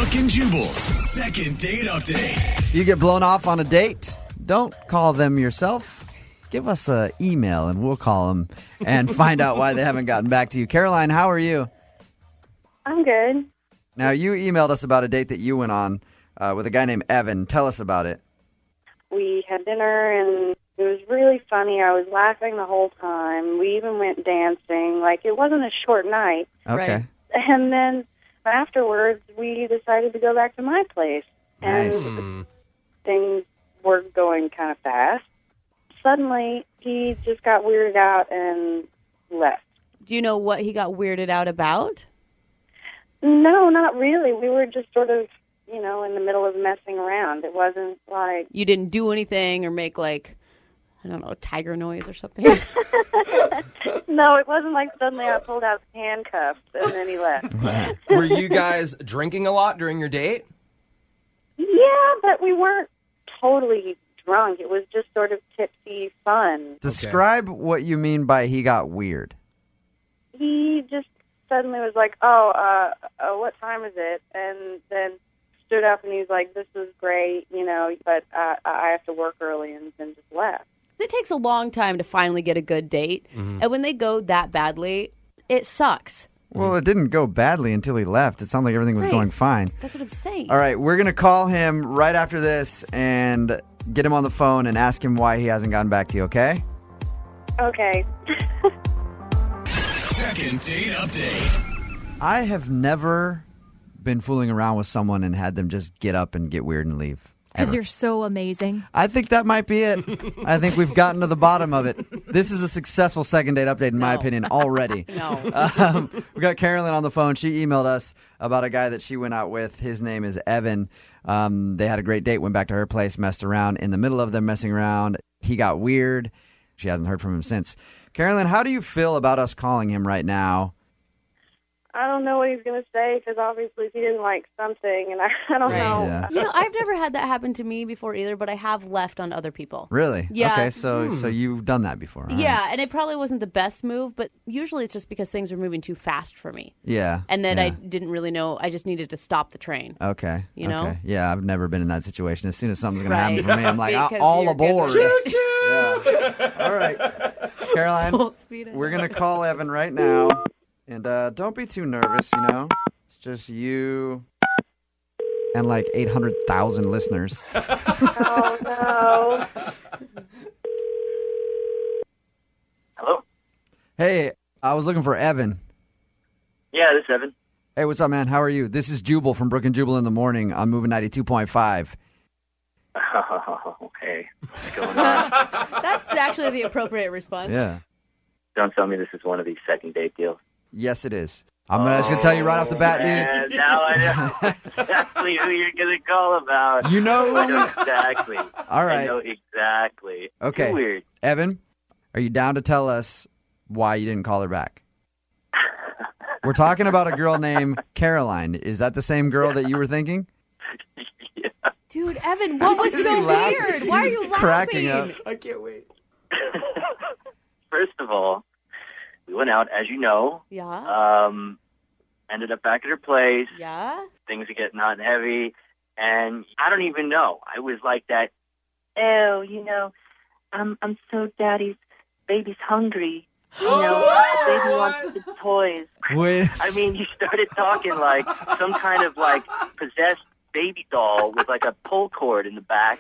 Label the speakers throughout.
Speaker 1: Brooke and Jubal's second date update.
Speaker 2: You get blown off on a date? Don't call them yourself. Give us an email and we'll call them and find out why they haven't gotten back to you. Caroline, how are you?
Speaker 3: I'm good.
Speaker 2: Now, you emailed us about a date that you went on with a guy named Evan. Tell us about it.
Speaker 3: We had dinner, and it was really funny. I was laughing the whole time. We even went dancing. Like, it wasn't a short night.
Speaker 2: Okay.
Speaker 4: Right.
Speaker 3: And then afterwards, we decided to go back to my place. And
Speaker 2: Nice.
Speaker 3: things were going kind of fast. Suddenly, he just got weirded out and left.
Speaker 4: Do you know what he got weirded out about?
Speaker 3: No, not really. We were just sort of, in the middle of messing around. It wasn't like...
Speaker 4: You didn't do anything or make like, I don't know, a tiger noise or something?
Speaker 3: No, it wasn't like suddenly I pulled out handcuffs and then he left.
Speaker 5: Were you guys drinking a lot during your date?
Speaker 3: Yeah, but we weren't totally drunk. It was just sort of tipsy fun.
Speaker 2: Describe what you mean by he got weird.
Speaker 3: He just suddenly was like, what time is it? And then stood up and he's like, this is great, but I have to work early, and then just left.
Speaker 4: It takes a long time to finally get a good date. And when they go that badly, it sucks.
Speaker 2: Well, it didn't go badly until he left. It sounded like everything was
Speaker 4: Right.
Speaker 2: going fine.
Speaker 4: That's what I'm saying.
Speaker 2: All right, we're going to call him right after this and get him on the phone and ask him why he hasn't gotten back to you, okay?
Speaker 3: Okay.
Speaker 1: Second date update.
Speaker 2: I have never been fooling around with someone and had them just get up and get weird and leave.
Speaker 6: Because
Speaker 2: Ever.
Speaker 6: you're so amazing.
Speaker 2: I think that might be it. I think we've gotten to the bottom of it. This is a successful second date update, in my
Speaker 4: No.
Speaker 2: opinion, already.
Speaker 4: No.
Speaker 2: We got Carolyn on the phone. She emailed us about a guy that she went out with. His name is Evan. They had a great date, went back to her place, messed around. In the middle of them messing around, he got weird. She hasn't heard from him since. Carolyn, how do you feel about us calling him right now?
Speaker 3: I don't know what he's going to say because obviously he didn't like something, and I don't
Speaker 4: Right.
Speaker 3: know.
Speaker 2: Yeah.
Speaker 4: I've never had that happen to me before either, but I have left on other people.
Speaker 2: Really?
Speaker 4: Yeah.
Speaker 2: Okay, so you've done that before. All right.
Speaker 4: Yeah, and it probably wasn't the best move, but usually it's just because things were moving too fast for me.
Speaker 2: Yeah.
Speaker 4: And then
Speaker 2: yeah.
Speaker 4: I didn't really know. I just needed to stop the train.
Speaker 2: Okay.
Speaker 4: You know?
Speaker 2: Okay. Yeah, I've never been in that situation. As soon as something's going to
Speaker 4: Right.
Speaker 2: happen for me, I'm like,
Speaker 4: Because
Speaker 2: all
Speaker 4: you're gonna-
Speaker 2: aboard. Yeah. All right. Caroline,
Speaker 4: Full speed ahead.
Speaker 2: we're going to call Evan right now. And don't be too nervous, It's just you and like 800,000 listeners.
Speaker 3: Oh, no.
Speaker 7: Hello?
Speaker 2: Hey, I was looking for Evan.
Speaker 7: Yeah, this is Evan.
Speaker 2: Hey, what's up, man? How are you? This is Jubal from Brooke and Jubal in the morning on Moving 92.5.
Speaker 7: Oh, hey. What's going on?
Speaker 4: That's actually the appropriate response.
Speaker 2: Yeah.
Speaker 7: Don't tell me this is one of these second date deals.
Speaker 2: Yes, it is. I'm just going to tell you right off the bat, dude.
Speaker 7: And now I know exactly who you're going to call about.
Speaker 2: You know?
Speaker 7: I know exactly.
Speaker 2: All right.
Speaker 7: I know exactly.
Speaker 2: Okay.
Speaker 7: Too weird.
Speaker 2: Evan, are you down to tell us why you didn't call her back? We're talking about a girl named Caroline. Is that the same girl that you were thinking?
Speaker 7: Yeah.
Speaker 4: Dude, Evan, what was so
Speaker 2: laughing?
Speaker 4: weird? Why are
Speaker 2: He's
Speaker 4: you laughing?
Speaker 2: cracking up.
Speaker 5: I can't wait.
Speaker 7: First of all, we went out, as you know.
Speaker 4: Yeah.
Speaker 7: Ended up back at her place.
Speaker 4: Yeah.
Speaker 7: Things are getting hot and heavy. And I don't even know. I was like that, I'm so daddy's baby's hungry. The baby wants the toys.
Speaker 2: Wait.
Speaker 7: I mean, you started talking like some kind of like possessed baby doll with like a pull cord in the back,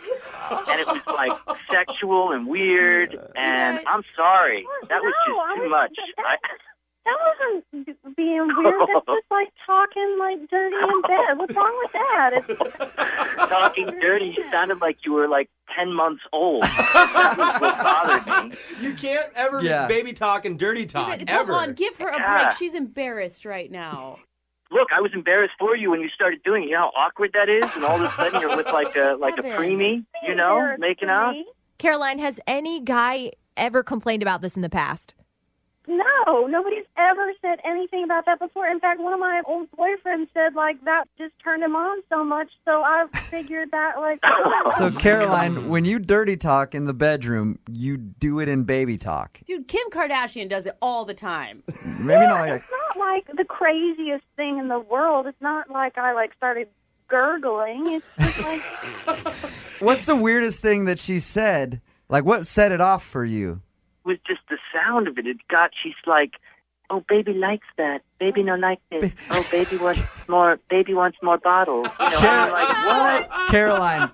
Speaker 7: and it was like sexual and weird. And I'm sorry, that was just too much.
Speaker 3: That wasn't being weird. That's just like talking like dirty in bed. What's wrong with that? It's...
Speaker 7: Talking dirty, you sounded like you were like 10 months old. That was what bothered me.
Speaker 5: You can't ever
Speaker 2: Yeah.
Speaker 5: mix baby talk and dirty talk,
Speaker 4: Come
Speaker 5: ever.
Speaker 4: on, give her a
Speaker 7: Yeah.
Speaker 4: break. She's embarrassed right now.
Speaker 7: Look, I was embarrassed for you when you started doing it. You know how awkward that is, and all of a sudden you're with like a
Speaker 4: Evan.
Speaker 7: preemie, making out.
Speaker 6: Caroline, has any guy ever complained about this in the past?
Speaker 3: No, nobody's ever said anything about that before. In fact, one of my old boyfriends said, like, that just turned him on so much, so I figured that, like...
Speaker 2: So, Caroline, when you dirty talk in the bedroom, you do it in baby talk.
Speaker 4: Dude, Kim Kardashian does it all the time.
Speaker 2: Maybe not like...
Speaker 3: It's not like the craziest thing in the world. It's not like I, like, started gurgling. It's just like,
Speaker 2: What's the weirdest thing that she said? Like, what set it off for you?
Speaker 7: It was just the sound of it. She's like, oh, baby likes that. Baby no like this. Oh, baby wants more. Baby wants more bottles. You know, I'm like, what?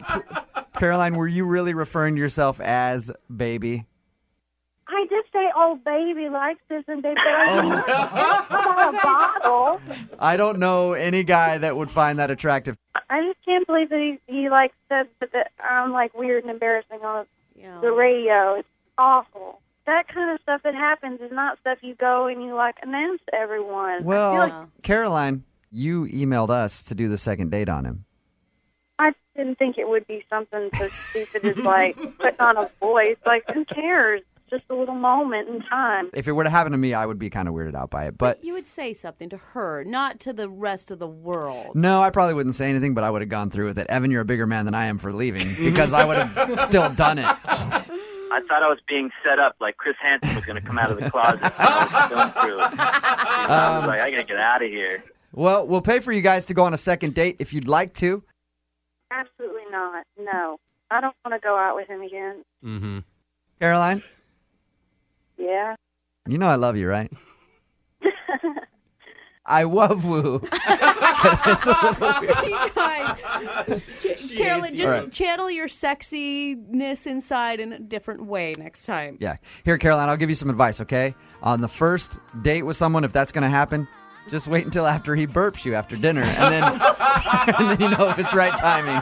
Speaker 2: Caroline, were you really referring to yourself as baby?
Speaker 3: I did say, oh, baby likes this, and they said, about a bottle.
Speaker 2: I don't know any guy that would find that attractive.
Speaker 3: I just can't believe that he like said that I'm like weird and embarrassing on the radio. It's awful. That kind of stuff that happens is not stuff you go and you like announce to everyone.
Speaker 2: Well, Caroline, you emailed us to do the second date on him.
Speaker 3: I didn't think it would be something so stupid as like putting on a voice. Like, who cares? Just a little moment in time.
Speaker 2: If it were to happen to me, I would be kind of weirded out by it. But
Speaker 4: you would say something to her, not to the rest of the world.
Speaker 2: No, I probably wouldn't say anything, but I would have gone through with it. Evan, you're a bigger man than I am for leaving because I would have still done it.
Speaker 7: I thought I was being set up, like Chris Hansen was going to come out of the closet. I was like, I got to get out of here.
Speaker 2: Well, we'll pay for you guys to go on a second date if you'd like to.
Speaker 3: Absolutely not. No. I don't want to go out with him again.
Speaker 5: Mm-hmm.
Speaker 2: Caroline?
Speaker 3: Yeah.
Speaker 2: You know I love you, right? I love woo.
Speaker 4: Carolyn, just
Speaker 2: Right.
Speaker 4: channel your sexiness inside in a different way next time.
Speaker 2: Yeah. Here, Caroline, I'll give you some advice, okay? On the first date with someone, if that's going to happen, just wait until after he burps you after dinner, and then and then you know if it's right timing.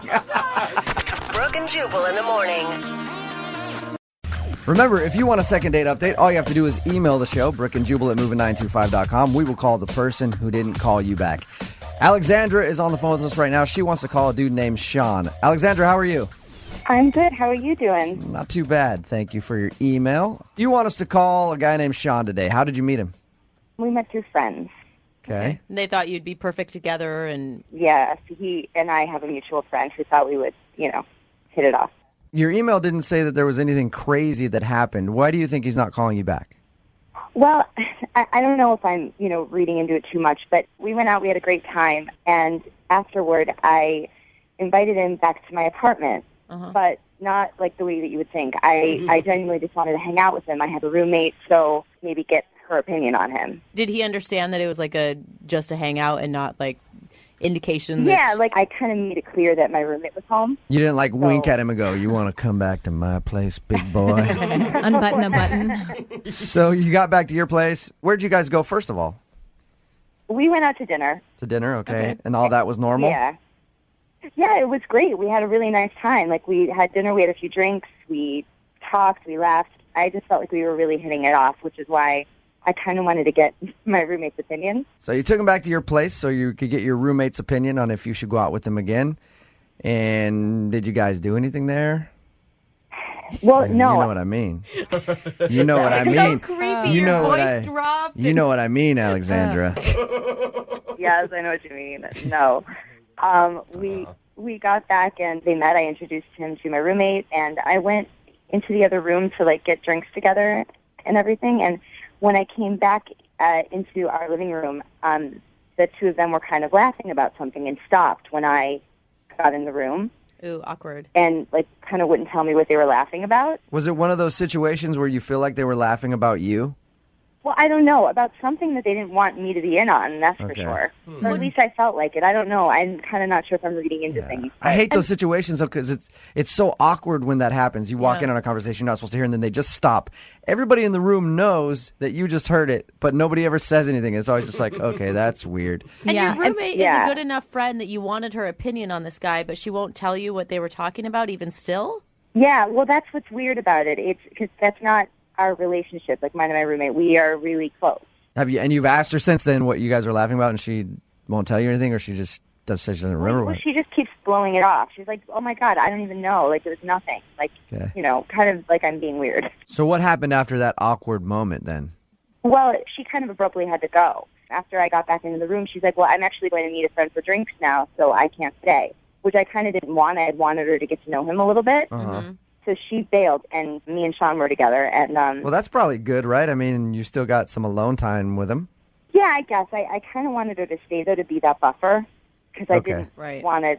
Speaker 8: Brooke and Jubal in the morning.
Speaker 2: Remember, if you want a second date update, all you have to do is email the show, brookeandjubal@moving925.com. We will call the person who didn't call you back. Alexandra is on the phone with us right now. She wants to call a dude named Sean. Alexandra, how are you?
Speaker 3: I'm good. How are you doing?
Speaker 2: Not too bad. Thank you for your email. You want us to call a guy named Sean today. How did you meet him?
Speaker 3: We met through friends.
Speaker 2: Okay.
Speaker 4: They thought you'd be perfect together, and
Speaker 3: Yes, he and I have a mutual friend who thought we would, hit it off.
Speaker 2: Your email didn't say that there was anything crazy that happened. Why do you think he's not calling you back?
Speaker 3: Well, I don't know if I'm, reading into it too much, but we went out, we had a great time, and afterward I invited him back to my apartment, but not like the way that you would think. I genuinely just wanted to hang out with him. I have a roommate, so maybe get her opinion on him.
Speaker 4: did he understand that it was like just a hangout and not like indication that...
Speaker 3: Yeah, like I kind of made it clear that my roommate was home.
Speaker 2: You didn't wink at him and go, you want to come back to my place, big boy?
Speaker 6: Unbutton a button.
Speaker 2: So you got back to your place. Where'd you guys go, first of all?
Speaker 3: We went out to dinner.
Speaker 2: To dinner, okay. And all that was normal?
Speaker 3: Yeah. Yeah, it was great. We had a really nice time. Like, we had dinner, we had a few drinks, we talked, we laughed. I just felt like we were really hitting it off, which is why I kind of wanted to get my roommate's opinion.
Speaker 2: So you took him back to your place so you could get your roommate's opinion on if you should go out with him again. And did you guys do anything there?
Speaker 3: Well, no.
Speaker 2: You know what I mean. You know what I mean.
Speaker 4: So creepy.
Speaker 2: You
Speaker 4: Your
Speaker 2: know what
Speaker 4: voice dropped.
Speaker 2: You know what I mean, Alexandra.
Speaker 3: Yes, I know what you mean. No. We got back and they met. I introduced him to my roommate, and I went into the other room to get drinks together and everything. And when I came back into our living room, the two of them were kind of laughing about something and stopped when I got in the room.
Speaker 4: Ooh, awkward.
Speaker 3: And kind of wouldn't tell me what they were laughing about.
Speaker 2: Was it one of those situations where you feel like they were laughing about you?
Speaker 3: Well, I don't know, about something that they didn't want me to be in on, that's for sure. Or at least I felt like it. I don't know. I'm kind of not sure if I'm reading into things.
Speaker 2: I hate those situations though, because it's so awkward when that happens. You walk in on a conversation you're not supposed to hear, and then they just stop. Everybody in the room knows that you just heard it, but nobody ever says anything. It's always just like, okay, that's weird.
Speaker 4: And your roommate is a good enough friend that you wanted her opinion on this guy, but she won't tell you what they were talking about even still?
Speaker 3: Yeah, well, that's what's weird about it. It's because that's not our relationship. Like, mine and my roommate, we are really close.
Speaker 2: You've asked her since then what you guys are laughing about, and she won't tell you anything, or she just doesn't remember?
Speaker 3: Well, she just keeps blowing it off. She's like, oh my God, I don't even know. It was nothing. Kind of like I'm being weird.
Speaker 2: So what happened after that awkward moment then?
Speaker 3: Well, she kind of abruptly had to go. After I got back into the room, she's like, well, I'm actually going to meet a friend for drinks now, so I can't stay, which I kind of didn't want. I had wanted her to get to know him a little bit. So she bailed, and me and Sean were together. And
Speaker 2: well, that's probably good, right? I mean, you still got some alone time with him.
Speaker 3: Yeah, I guess. I kind of wanted her to stay, though, to be that buffer.
Speaker 9: because I
Speaker 2: Okay.
Speaker 9: didn't want to,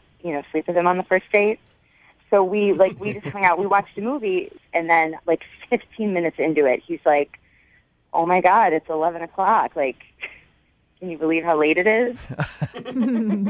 Speaker 9: sleep with him on the first date. So we just hung out. We watched a movie, and then 15 minutes into it, he's like, "Oh my God, it's 11 o'clock. Like, can you believe how late it is?"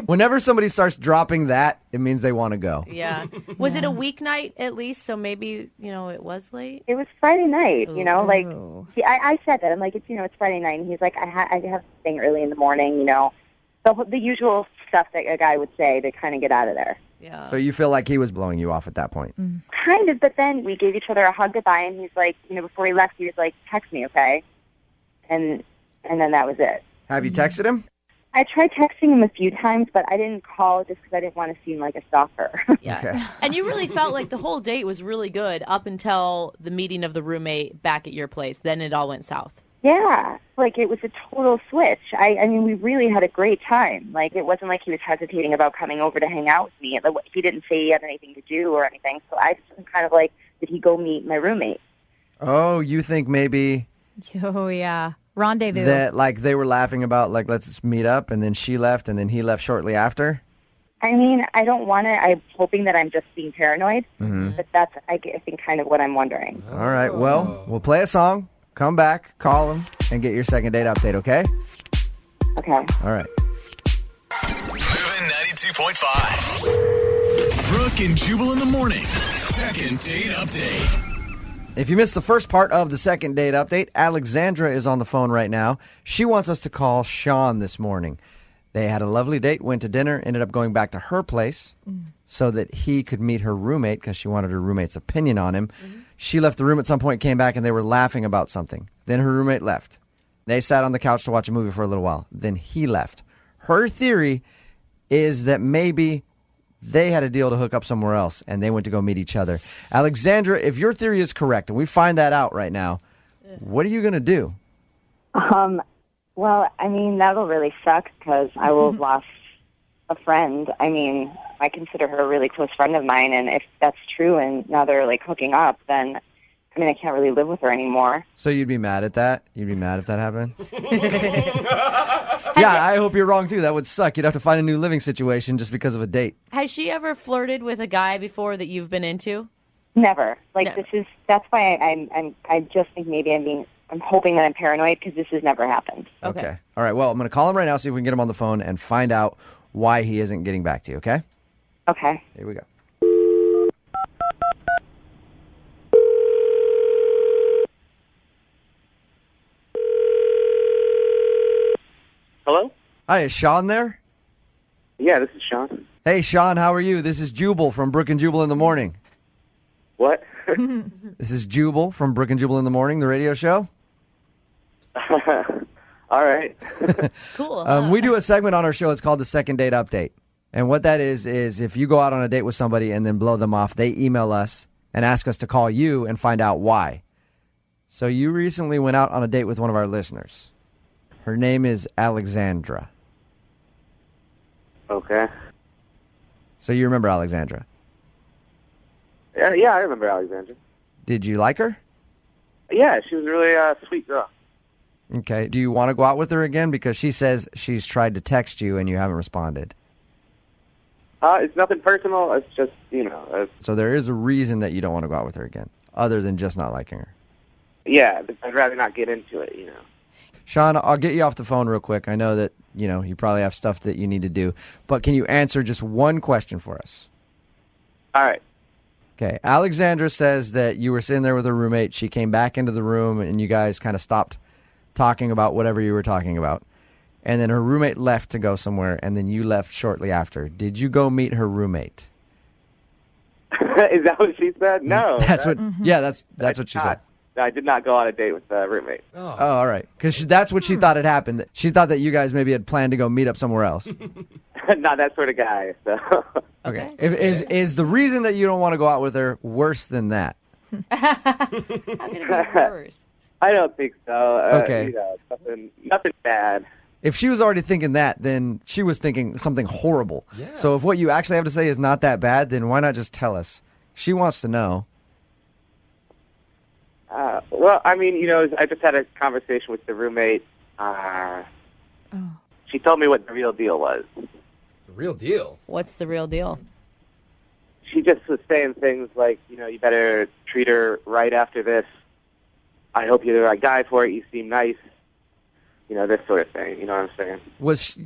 Speaker 2: Whenever somebody starts dropping that, it means they want to go.
Speaker 4: Yeah. Was it a weeknight at least? So maybe, it was late?
Speaker 9: It was Friday night,
Speaker 4: Ooh.
Speaker 9: I said that. I'm like, it's Friday night. And he's like, I have a thing early in the morning, the usual stuff that a guy would say to kind of get out of there.
Speaker 4: Yeah.
Speaker 2: So you feel like he was blowing you off at that point?
Speaker 9: Kind of, but then we gave each other a hug goodbye, and he's like, before he left, he was like, "Text me, okay?" And then that was it.
Speaker 2: Have you texted him?
Speaker 9: I tried texting him a few times, but I didn't call just because I didn't want to seem like a stalker.
Speaker 4: Yeah.
Speaker 2: Okay.
Speaker 4: And you really felt like the whole date was really good up until the meeting of the roommate back at your place. Then it all went south.
Speaker 9: Yeah, it was a total switch. I mean, we really had a great time. It wasn't like he was hesitating about coming over to hang out with me. He didn't say he had anything to do or anything. So I just was kind of like, did he go meet my roommate?
Speaker 2: Oh, you think maybe
Speaker 6: Oh, yeah. Rendezvous.
Speaker 2: that they were laughing about let's meet up, and then she left, and then he left shortly after?
Speaker 9: I mean, I don't want to. I'm hoping that I'm just being paranoid. But that's, I think, kind of what I'm wondering.
Speaker 2: All right, well, we'll play a song, come back, call him, and get your second date update, okay?
Speaker 9: Okay.
Speaker 2: All right.
Speaker 1: Moving 92.5. Brooke and Jubal in the mornings. Second date update.
Speaker 2: If you missed the first part of the second date update, Alexandra is on the phone right now. She wants us to call Sean this morning. They had a lovely date, went to dinner, ended up going back to her place so that he could meet her roommate because she wanted her roommate's opinion on him. She left the room at some point, came back, and they were laughing about something. Then her roommate left. They sat on the couch to watch a movie for a little while. Then he left. Her theory is that maybe they had a deal to hook up somewhere else, and they went to go meet each other. Alexandra, if your theory is correct, and we find that out right now, what are you going to do?
Speaker 9: Well, I mean, that'll really suck because I will have lost a friend. I mean, I consider her a really close friend of mine, and if that's true and now they're hooking up, then I can't really live with her anymore.
Speaker 2: So you'd be mad at that? You'd be mad if that happened? Yeah, I hope you're wrong, too. That would suck. You'd have to find a new living situation just because of a date.
Speaker 4: Has she ever flirted with a guy before that you've been into?
Speaker 9: Never.
Speaker 4: Never.
Speaker 9: That's why I just think maybe I'm hoping that I'm paranoid because this has never happened.
Speaker 4: Okay.
Speaker 2: All right, well, I'm going to call him right now, see if we can get him on the phone and find out why he isn't getting back to you, okay?
Speaker 9: Okay.
Speaker 2: Here we go.
Speaker 10: Hello?
Speaker 2: Hi, is Sean there?
Speaker 10: Yeah, this is Sean.
Speaker 2: Hey, Sean, how are you? This is Jubal from Brooke and Jubal in the Morning.
Speaker 10: What?
Speaker 2: This is Jubal from Brooke and Jubal in the Morning, the radio show.
Speaker 10: All right.
Speaker 4: Cool.
Speaker 2: We do a segment on our show. It's called the Second Date Update. And what that is if you go out on a date with somebody and then blow them off, they email us and ask us to call you and find out why. So you recently went out on a date with one of our listeners. Her name is Alexandra.
Speaker 10: Okay.
Speaker 2: So you remember Alexandra?
Speaker 10: Yeah, I remember Alexandra.
Speaker 2: Did you like her?
Speaker 10: Yeah, she was a really sweet girl.
Speaker 2: Okay. Do you want to go out with her again? Because she says she's tried to text you and you haven't responded.
Speaker 10: It's nothing personal. It's just,
Speaker 2: So there is a reason that you don't want to go out with her again, other than just not liking her.
Speaker 10: Yeah, I'd rather not get into it,
Speaker 2: Sean, I'll get you off the phone real quick. I know that, you probably have stuff that you need to do. But can you answer just one question for us?
Speaker 10: All right.
Speaker 2: Okay. Alexandra says that you were sitting there with her roommate. She came back into the room, and you guys kind of stopped talking about whatever you were talking about. And then her roommate left to go somewhere, and then you left shortly after. Did you go meet her roommate?
Speaker 10: Is that what she said? No.
Speaker 2: That's what what she said.
Speaker 10: I did not go on a date with a roommate.
Speaker 2: Oh, all right. Because that's what she thought had happened. She thought that you guys maybe had planned to go meet up somewhere else.
Speaker 10: Not that sort of guy. So.
Speaker 2: Okay. Is the reason that you don't want to go out with her worse than that?
Speaker 4: How can it be worse?
Speaker 10: I don't think so.
Speaker 2: Okay.
Speaker 10: Nothing bad.
Speaker 2: If she was already thinking that, then she was thinking something horrible. Yeah. So if what you actually have to say is not that bad, then why not just tell us? She wants to know.
Speaker 10: Well, I mean, I just had a conversation with the roommate. She told me what the real deal was.
Speaker 5: The Real deal.
Speaker 4: What's the real deal?
Speaker 10: She just was saying things like, you better treat her right after this. I hope you're the right guy for it. You seem nice. This sort of thing. You know what I'm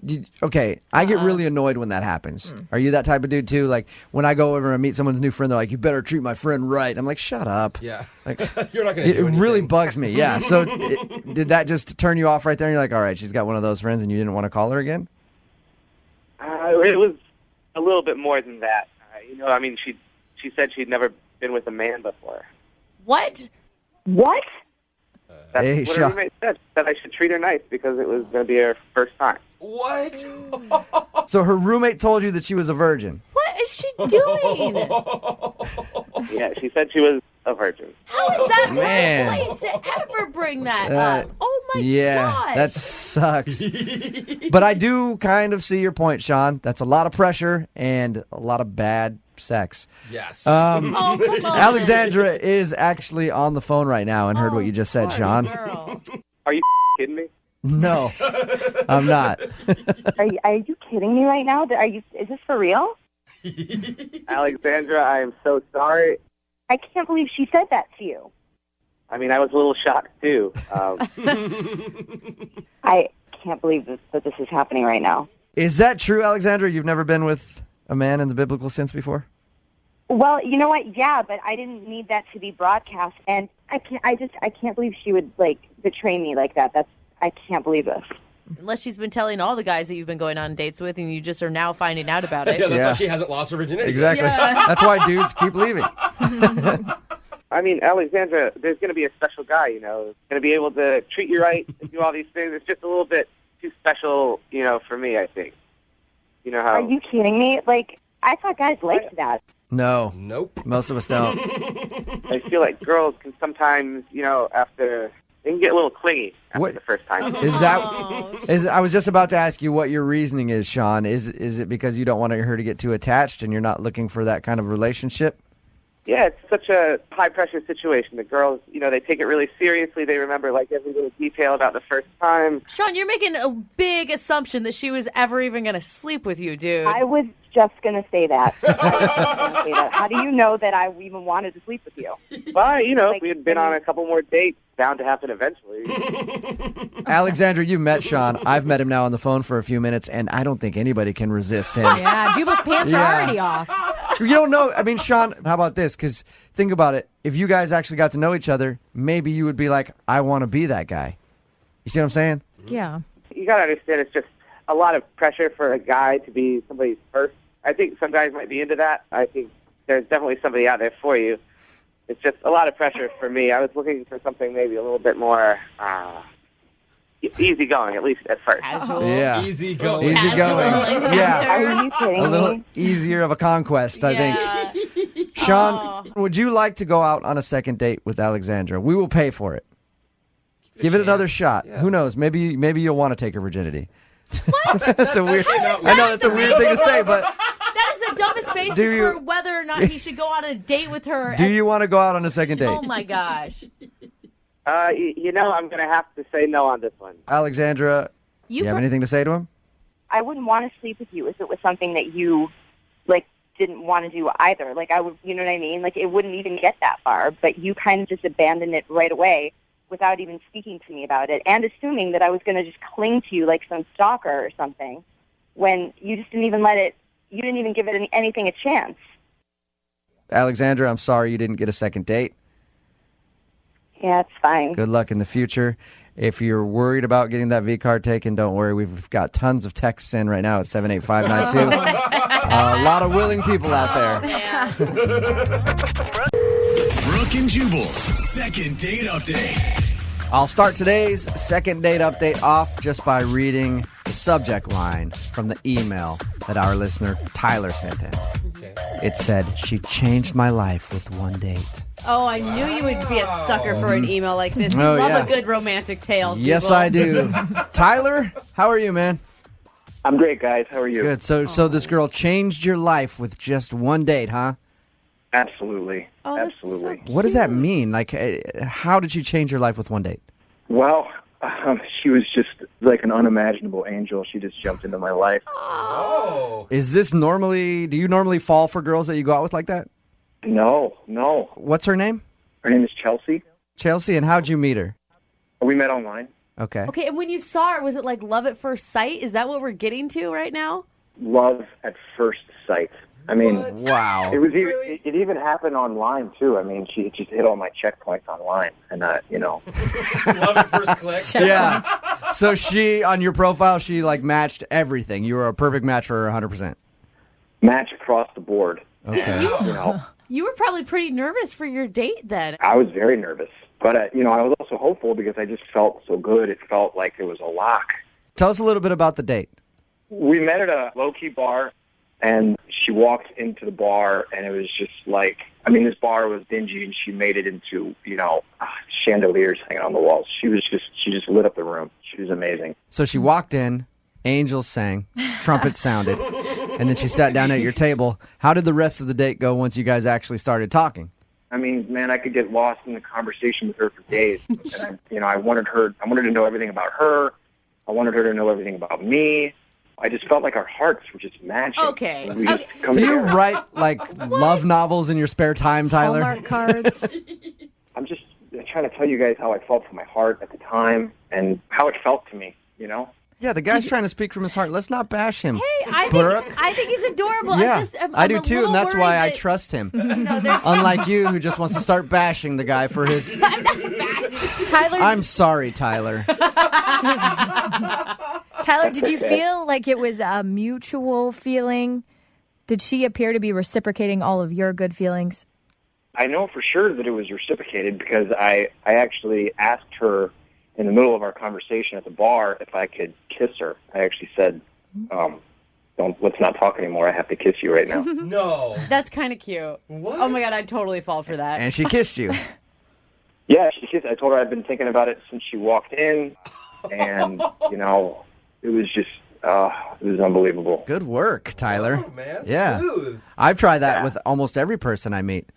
Speaker 10: saying?
Speaker 2: Okay, I get really annoyed when that happens. Are you that type of dude too? Like when I go over and meet someone's new friend, they're like, "You better treat my friend right." I'm like, "Shut up."
Speaker 5: Yeah.
Speaker 2: Like
Speaker 5: You're not going to do anything.
Speaker 2: It really bugs me. Yeah. So did that just turn you off right there? And you're like, "All right, she's got one of those friends," and you didn't want to call her again?
Speaker 10: It was a little bit more than that. She said she'd never been with a man before.
Speaker 4: What?
Speaker 9: What?
Speaker 10: That's
Speaker 2: Hey,
Speaker 10: what her
Speaker 2: Sean.
Speaker 10: roommate said. That I should treat her nice because it was going to be her first time.
Speaker 5: What?
Speaker 2: So her roommate told you that she was a virgin.
Speaker 4: What is she doing?
Speaker 10: Yeah, she said she was a virgin.
Speaker 4: How is that
Speaker 2: Man.
Speaker 4: one place to ever bring that up? Oh my
Speaker 2: Yeah,
Speaker 4: gosh.
Speaker 2: that sucks. But I do kind of see your point, Sean. That's a lot of pressure and a lot of bad sex.
Speaker 5: Yes.
Speaker 4: Oh, come on.
Speaker 2: Alexandra is actually on the phone right now and heard what you just said,
Speaker 4: poor
Speaker 2: Sean.
Speaker 4: girl.
Speaker 10: Are you kidding me?
Speaker 2: No, I'm not.
Speaker 9: Are you kidding me right now? Is this for real?
Speaker 10: Alexandra, I am so sorry.
Speaker 9: I can't believe she said that to you.
Speaker 10: I was a little shocked, too.
Speaker 9: I can't believe that this is happening right now.
Speaker 2: Is that true, Alexandra? You've never been with a man in the biblical sense before?
Speaker 9: Well, you know what? Yeah, but I didn't need that to be broadcast, and I can't believe she would betray me like that. I can't believe this.
Speaker 4: Unless she's been telling all the guys that you've been going on dates with, and you just are now finding out about it.
Speaker 5: Yeah, that's why she hasn't lost her virginity.
Speaker 2: Exactly.
Speaker 4: Yeah.
Speaker 2: That's why dudes keep leaving.
Speaker 10: Alexandra, there's going to be a special guy, going to be able to treat you right and do all these things. It's just a little bit too special, for me, I think. You know how...
Speaker 9: Are you kidding me? I thought guys liked that.
Speaker 2: No.
Speaker 5: Nope.
Speaker 2: Most of us don't.
Speaker 10: I feel like girls can sometimes, after... They can get a little clingy after the first time.
Speaker 2: I was just about to ask you what your reasoning is, Sean. Is it because you don't want her to get too attached and you're not looking for that kind of relationship?
Speaker 10: Yeah, it's such a high-pressure situation. The girls, they take it really seriously. They remember, every little detail about the first time.
Speaker 4: Sean, you're making a big assumption that she was ever even going to sleep with you, dude.
Speaker 9: I was just going to say that. How do you know that I even wanted to sleep with you?
Speaker 10: Well, if we had been on a couple more dates, bound to happen eventually.
Speaker 2: Alexandra, you met Sean. I've met him now on the phone for a few minutes, and I don't think anybody can resist him.
Speaker 6: Yeah, Jubal's pants are already off.
Speaker 2: You don't know. Sean, how about this? Because think about it. If you guys actually got to know each other, maybe you would be like, I want to be that guy. You see what I'm saying?
Speaker 6: Yeah.
Speaker 10: You got to understand it's just a lot of pressure for a guy to be somebody's first. I think some guys might be into that. I think there's definitely somebody out there for you. It's just a lot of pressure for me. I was looking for something maybe a little bit more easygoing, at least at first.
Speaker 4: Casual.
Speaker 2: Yeah.
Speaker 5: Easygoing.
Speaker 2: Easygoing. Yeah.
Speaker 9: Are you kidding
Speaker 2: A little
Speaker 9: me?
Speaker 2: easier of a conquest, I think. Sean, would you like to go out on a second date with Alexandra? We will pay for it. Give it another shot.
Speaker 5: Yeah.
Speaker 2: Who knows? Maybe you'll want to take her virginity.
Speaker 4: What?
Speaker 2: That's a weird. I know that's a weird thing to say, but
Speaker 4: That is the dumbest basis
Speaker 2: Do you-
Speaker 4: for whether or not he should go on a date with her.
Speaker 2: do you want to go out on a second date?
Speaker 4: Oh my gosh.
Speaker 10: I'm going to have to say no on this one.
Speaker 2: Alexandra, you have anything to say to him?
Speaker 9: I wouldn't want to sleep with you if it was something that you, didn't want to do either. I would, you know what I mean? It wouldn't even get that far, but you kind of just abandoned it right away without even speaking to me about it and assuming that I was going to just cling to you like some stalker or something when you just didn't even you didn't even give it anything a chance.
Speaker 2: Alexandra, I'm sorry you didn't get a second date.
Speaker 9: Yeah, it's fine.
Speaker 2: Good luck in the future. If you're worried about getting that V card taken, don't worry. We've got tons of texts in right now at 78592. A lot of willing people out there.
Speaker 1: Brooke and Jubal's second date update.
Speaker 2: I'll start today's second date update off just by reading the subject line from the email that our listener Tyler sent in.
Speaker 5: Okay.
Speaker 2: It said, "She changed my life with one date."
Speaker 4: Oh, I knew you would be a sucker for an email like this. You
Speaker 2: Oh,
Speaker 4: love
Speaker 2: yeah.
Speaker 4: a good romantic tale, Jubal.
Speaker 2: Yes, I do. Tyler, how are you, man?
Speaker 10: I'm great, guys. How are you?
Speaker 2: Good. So this girl changed your life with just one date, huh?
Speaker 10: Absolutely.
Speaker 4: Oh, that's
Speaker 10: Absolutely.
Speaker 4: so
Speaker 2: What does that
Speaker 4: cute.
Speaker 2: mean? How did she change your life with one date?
Speaker 10: Well,
Speaker 11: She was just like an unimaginable angel. She just jumped into my life.
Speaker 5: Oh.
Speaker 2: Is this normally, do you normally fall for girls that you go out with like that?
Speaker 11: No.
Speaker 2: What's her name?
Speaker 11: Her name is Chelsea.
Speaker 2: Chelsea, and how'd you meet her?
Speaker 11: We met online.
Speaker 2: Okay.
Speaker 4: Okay, and when you saw her, was it like love at first sight? Is that what we're getting to right now?
Speaker 11: Love at first sight. I mean,
Speaker 2: wow.
Speaker 11: It was even, it even happened online too. I mean, she just hit all my checkpoints online, and
Speaker 5: Love at first click.
Speaker 2: Yeah. So she, on your profile, she like matched everything. You were a perfect match for her 100%.
Speaker 11: match across the board.
Speaker 2: Okay.
Speaker 4: You were probably pretty nervous for your date then.
Speaker 11: I was very nervous, but I was also hopeful because I just felt so good. It felt like it was a lock.
Speaker 2: Tell us a little bit about the date.
Speaker 11: We met at a low-key bar, and she walked into the bar, and it was just like, this bar was dingy, and she made it into, chandeliers hanging on the walls. She just lit up the room. She was amazing.
Speaker 2: So she walked in, angels sang, trumpets sounded, and then she sat down at your table. How did the rest of the date go once you guys actually started talking?
Speaker 11: I could get lost in the conversation with her for days. And I wanted to know everything about her. I wanted her to know everything about me. I just felt like our hearts were just matching.
Speaker 4: Okay.
Speaker 2: Do you write, love novels in your spare time, Tyler?
Speaker 6: Hallmark cards.
Speaker 11: I'm just trying to tell you guys how I felt from my heart at the time and how it felt to me,
Speaker 2: Yeah, the guy's trying to speak from his heart. Let's not bash him.
Speaker 4: Hey,
Speaker 2: Brooke.
Speaker 4: I think he's adorable.
Speaker 2: Yeah,
Speaker 4: I'm
Speaker 2: I do
Speaker 4: a
Speaker 2: too,
Speaker 4: little
Speaker 2: and that's
Speaker 4: worried
Speaker 2: why I
Speaker 4: that-
Speaker 2: trust him.
Speaker 4: there's
Speaker 2: Unlike you, who just wants to start bashing the guy for his...
Speaker 6: Tyler,
Speaker 2: I'm sorry, Tyler.
Speaker 6: Tyler, did you feel like it was a mutual feeling? Did she appear to be reciprocating all of your good feelings?
Speaker 11: I know for sure that it was reciprocated because I actually asked her in the middle of our conversation at the bar if I could kiss her. I actually said, let's not talk anymore. I have to kiss you right now.
Speaker 5: No.
Speaker 4: That's kind of cute.
Speaker 5: What?
Speaker 4: Oh my God, I'd totally fall for that.
Speaker 2: And she kissed you.
Speaker 11: Yeah, she kissed. I told her I'd been thinking about it since she walked in, and it was just it was unbelievable.
Speaker 2: Good work, Tyler.
Speaker 5: Oh, man.
Speaker 2: Yeah.
Speaker 5: Smooth.
Speaker 2: I've tried that with almost every person I meet.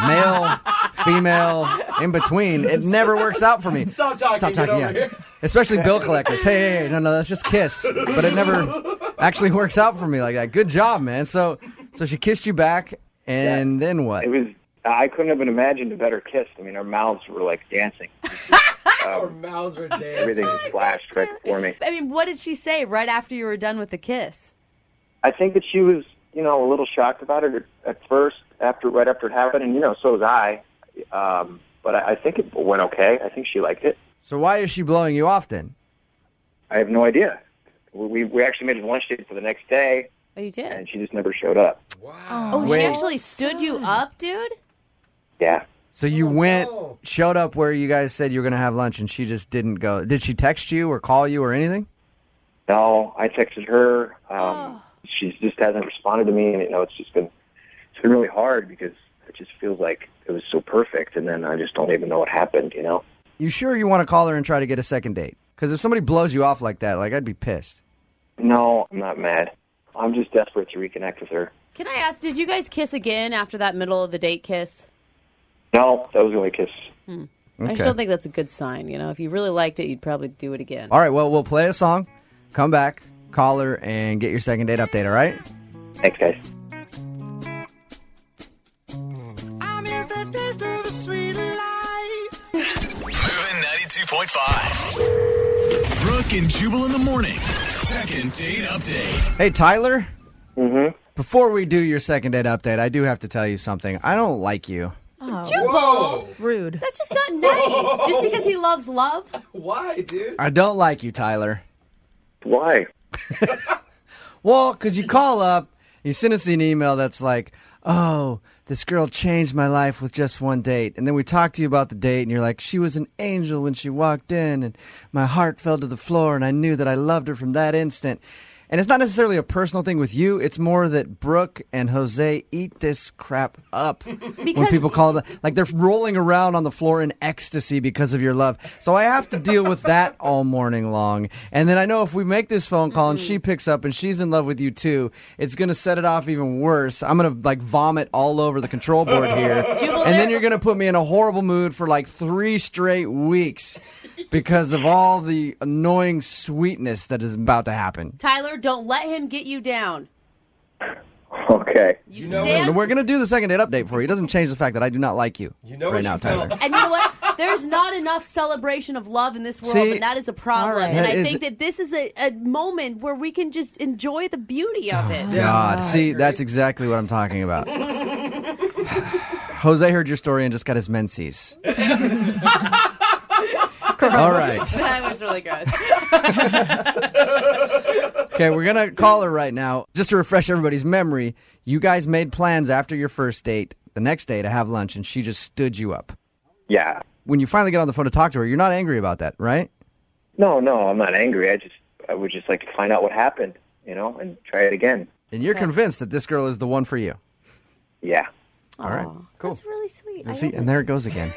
Speaker 2: Male, female, in between. It never works out for me.
Speaker 5: Stop talking. Get over here.
Speaker 2: Especially bill collectors. Hey, no, let's just kiss. But it never actually works out for me like that. Good job, man. So she kissed you back, and then what?
Speaker 11: It was. I couldn't have imagined a better kiss. Our mouths were like dancing.
Speaker 5: Our mouths were dancing.
Speaker 11: Everything just flashed right before me.
Speaker 4: What did she say right after you were done with the kiss?
Speaker 11: I think that she was, a little shocked about it at first, right after it happened, and so was I. But I think it went okay. I think she liked it.
Speaker 2: So why is she blowing you off then?
Speaker 11: I have no idea. We actually made a lunch date for the next day.
Speaker 4: Oh, you did?
Speaker 11: And she just never showed up.
Speaker 5: Wow.
Speaker 4: Oh,
Speaker 2: Wait.
Speaker 4: she actually stood you up, dude?
Speaker 11: Yeah.
Speaker 2: So you showed up where you guys said you were going to have lunch, and she just didn't go. Did she text you or call you or anything?
Speaker 11: No, I texted her. She just hasn't responded to me, and it's been really hard because it just feels like it was so perfect, and then I just don't even know what happened.
Speaker 2: You sure you want to call her and try to get a second date? Because if somebody blows you off like that, I'd be pissed.
Speaker 11: No, I'm not mad. I'm just desperate to reconnect with her.
Speaker 4: Can I ask, did you guys kiss again after that middle of the date kiss?
Speaker 11: No, that was the only kiss.
Speaker 4: I still think that's a good sign. If you really liked it, you'd probably do it again.
Speaker 2: All right, well, we'll play a song, come back, call her, and get your second date update, all right?
Speaker 11: Thanks, guys.
Speaker 1: Moving 92.5. Brooke and Jubal in the mornings. Second date update.
Speaker 2: Hey, Tyler?
Speaker 11: Mm-hmm.
Speaker 2: Before we do your second date update, I do have to tell you something. I don't like you.
Speaker 4: Jubal!
Speaker 6: Rude.
Speaker 4: That's just not nice. Just because he loves love?
Speaker 5: Why, dude?
Speaker 2: I don't like you, Tyler.
Speaker 11: Why?
Speaker 2: Well, because you call up, you send us an email that's like, oh, this girl changed my life with just one date. And then we talk to you about the date, and you're like, she was an angel when she walked in, and my heart fell to the floor, and I knew that I loved her from that instant. And it's not necessarily a personal thing with you. It's more that Brooke and Jose eat this crap up when people call it. Like they're rolling around on the floor in ecstasy because of your love. So I have to deal with that all morning long. And then I know if we make this phone call and she picks up and she's in love with you too, it's going to set it off even worse. I'm going to vomit all over the control board here. And then you're going to put me in a horrible mood for 3 straight weeks. because of all the annoying sweetness that is about to happen.
Speaker 4: Tyler, don't let him get you down.
Speaker 11: Okay.
Speaker 4: You stand.
Speaker 2: We're going to do the second date update for you. It doesn't change the fact that I do not like you, right now, Tyler.
Speaker 4: And you know what? There's not enough celebration of love in this world,
Speaker 2: See,
Speaker 4: and that is a problem.
Speaker 6: right.
Speaker 4: And
Speaker 2: That
Speaker 4: I
Speaker 2: is-
Speaker 4: think that this is a moment where we can just enjoy the beauty of it.
Speaker 2: God, see, that's exactly what I'm talking about. Jose heard your story and just got his menses. All right.
Speaker 4: That was really gross.
Speaker 2: Okay, we're going to call her right now. Just to refresh everybody's memory, you guys made plans after your first date, the next day, to have lunch, and she just stood you up.
Speaker 11: Yeah.
Speaker 2: When you finally get on the phone to talk to her, you're not angry about that, right?
Speaker 11: No, I'm not angry. I would just like to find out what happened, and try it again.
Speaker 2: And you're convinced that this girl is the one for you.
Speaker 11: Yeah.
Speaker 2: All right, cool.
Speaker 4: That's really sweet.
Speaker 2: See, and there it goes again.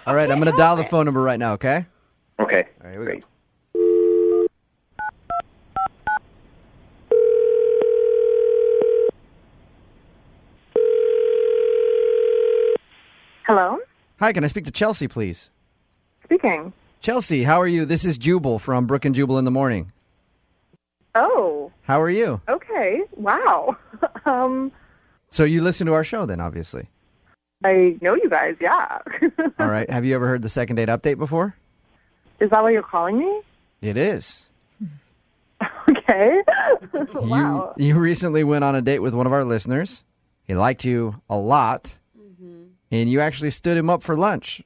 Speaker 2: All right, I'm going to dial the phone number right now, okay?
Speaker 11: Okay.
Speaker 2: All right, here we
Speaker 11: Great.
Speaker 2: go.
Speaker 9: Hello?
Speaker 2: Hi, can I speak to Chelsea, please?
Speaker 9: Speaking.
Speaker 2: Chelsea, how are you? This is Jubal from Brooke and Jubal in the Morning.
Speaker 9: Oh,
Speaker 2: How are you?
Speaker 9: okay. Wow.
Speaker 2: So you listen to our show then, obviously.
Speaker 9: I know you guys, yeah.
Speaker 2: All right. Have you ever heard the second date update before?
Speaker 9: Is that why you're calling me?
Speaker 2: It is.
Speaker 9: Okay. Wow.
Speaker 2: You recently went on a date with one of our listeners. He liked you a lot, and you actually stood him up for lunch,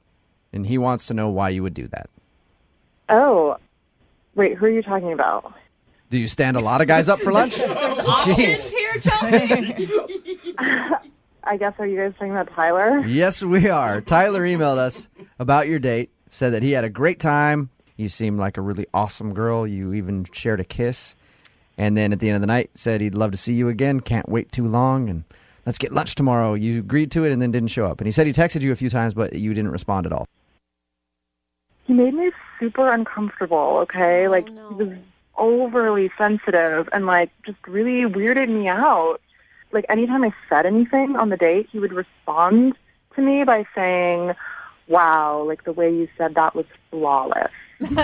Speaker 2: and he wants to know why you would do that.
Speaker 9: Oh, wait, who are you talking about?
Speaker 2: Do you stand a lot of guys up for lunch?
Speaker 4: There's options here, Chelsea.
Speaker 9: I guess, are you guys talking about Tyler?
Speaker 2: Yes, we are. Tyler emailed us about your date, said that he had a great time. You seemed like a really awesome girl. You even shared a kiss. And then at the end of the night, said he'd love to see you again. Can't wait too long. And let's get lunch tomorrow. You agreed to it and then didn't show up. And he said he texted you a few times, but you didn't respond at all.
Speaker 9: He made me super uncomfortable, okay? He was overly sensitive and, just really weirded me out. Anytime I said anything on the date, he would respond to me by saying, wow, the way you said that was flawless.
Speaker 4: Did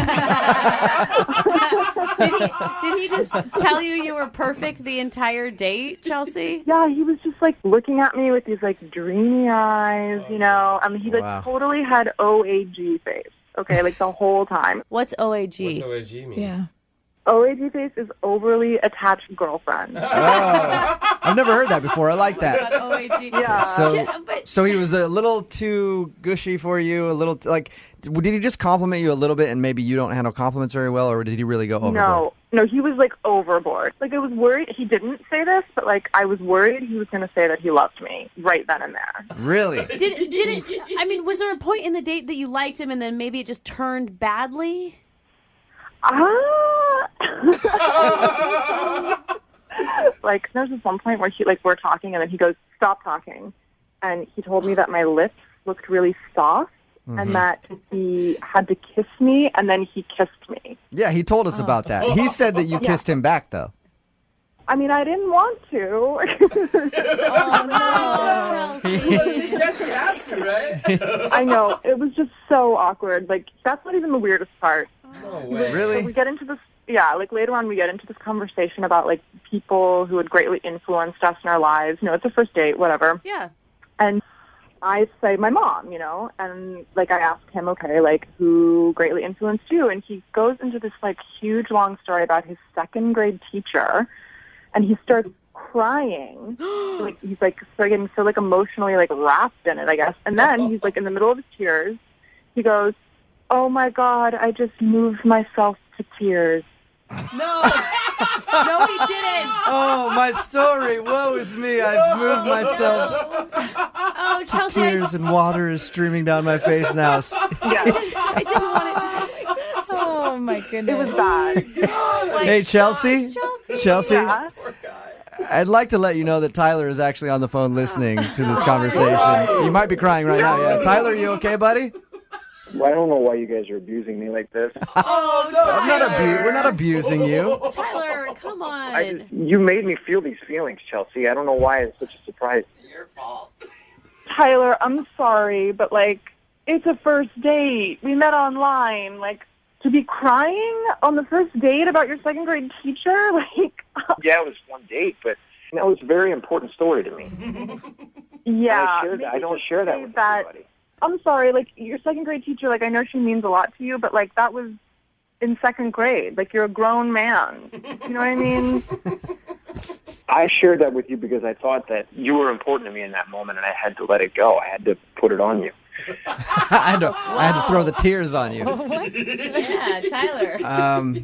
Speaker 4: he just tell you were perfect the entire date, Chelsea?
Speaker 9: Yeah, he was just looking at me with these dreamy eyes, he
Speaker 2: Wow.
Speaker 9: totally had OAG face, okay, the whole time.
Speaker 4: What's OAG?
Speaker 5: What's OAG mean?
Speaker 6: Yeah.
Speaker 9: OAG face is overly attached girlfriend.
Speaker 2: Oh, I've never heard that before. I like that.
Speaker 4: OAG.
Speaker 9: Yeah.
Speaker 2: So he was a little too gushy for you, a little, did he just compliment you a little bit and maybe you don't handle compliments very well, or did he really go overboard?
Speaker 9: No, he was overboard. I was worried, he didn't say this, but I was worried he was going to say that he loved me right then and there.
Speaker 2: Really?
Speaker 4: Did it, was there a point in the date that you liked him and then maybe it just turned badly?
Speaker 9: There's this one point where we're talking and then he goes, stop talking. And he told me that my lips looked really soft and that he had to kiss me and then he kissed me.
Speaker 2: Yeah, he told us about that. He said that you kissed him back, though.
Speaker 9: I mean, I didn't want to.
Speaker 4: Oh, no, Chelsea.
Speaker 5: Yes, you has to, right?
Speaker 9: I know. It was just so awkward. That's not even the weirdest part.
Speaker 5: No way.
Speaker 2: Really?
Speaker 9: So we get into this, later on we get into this conversation about, people who had greatly influenced us in our lives. It's a first date, whatever.
Speaker 4: Yeah.
Speaker 9: And I say my mom, and, I asked him, okay, who greatly influenced you? And he goes into this, huge, long story about his second grade teacher, and he starts crying. He's, getting so, emotionally, wrapped in it, I guess. And then he's, in the middle of his tears, he goes, oh, my God, I just moved myself to tears.
Speaker 4: No. No, he didn't.
Speaker 2: Oh, my story. Woe is me. I've moved myself.
Speaker 4: Oh, Chelsea.
Speaker 2: Tears and water is streaming down my face now.
Speaker 9: Yeah.
Speaker 4: I didn't want it to be like this.
Speaker 6: Oh, my goodness.
Speaker 9: It was bad.
Speaker 4: Oh, my
Speaker 2: Hey, Chelsea.
Speaker 4: gosh,
Speaker 2: Chelsea.
Speaker 9: Yeah.
Speaker 2: I'd like to let you know that Tyler is actually on the phone listening to this conversation. You might be crying right now. Yeah. Tyler, you okay, buddy?
Speaker 11: Well, I don't know why you guys are abusing me like this.
Speaker 5: Oh, no.
Speaker 2: We're not abusing you.
Speaker 4: Tyler, come on.
Speaker 11: You made me feel these feelings, Chelsea. I don't know why it's such a surprise.
Speaker 5: It's your fault.
Speaker 9: Tyler, I'm sorry, but,
Speaker 12: it's a first date. We met online. Like, to be crying on the first date about your second grade teacher? Like,
Speaker 11: Yeah, it was one date, but that was a very important story to me.
Speaker 12: yeah.
Speaker 11: I don't share that with everybody.
Speaker 12: I'm sorry, like, your second grade teacher, like, I know she means a lot to you, but, like, that was in second grade. Like, you're a grown man. You know what I mean?
Speaker 11: I shared that with you because I thought that you were important to me in that moment, and I had to let it go. I had to put it on you.
Speaker 2: I had to throw the tears on you.
Speaker 4: What? Yeah, Tyler.
Speaker 11: I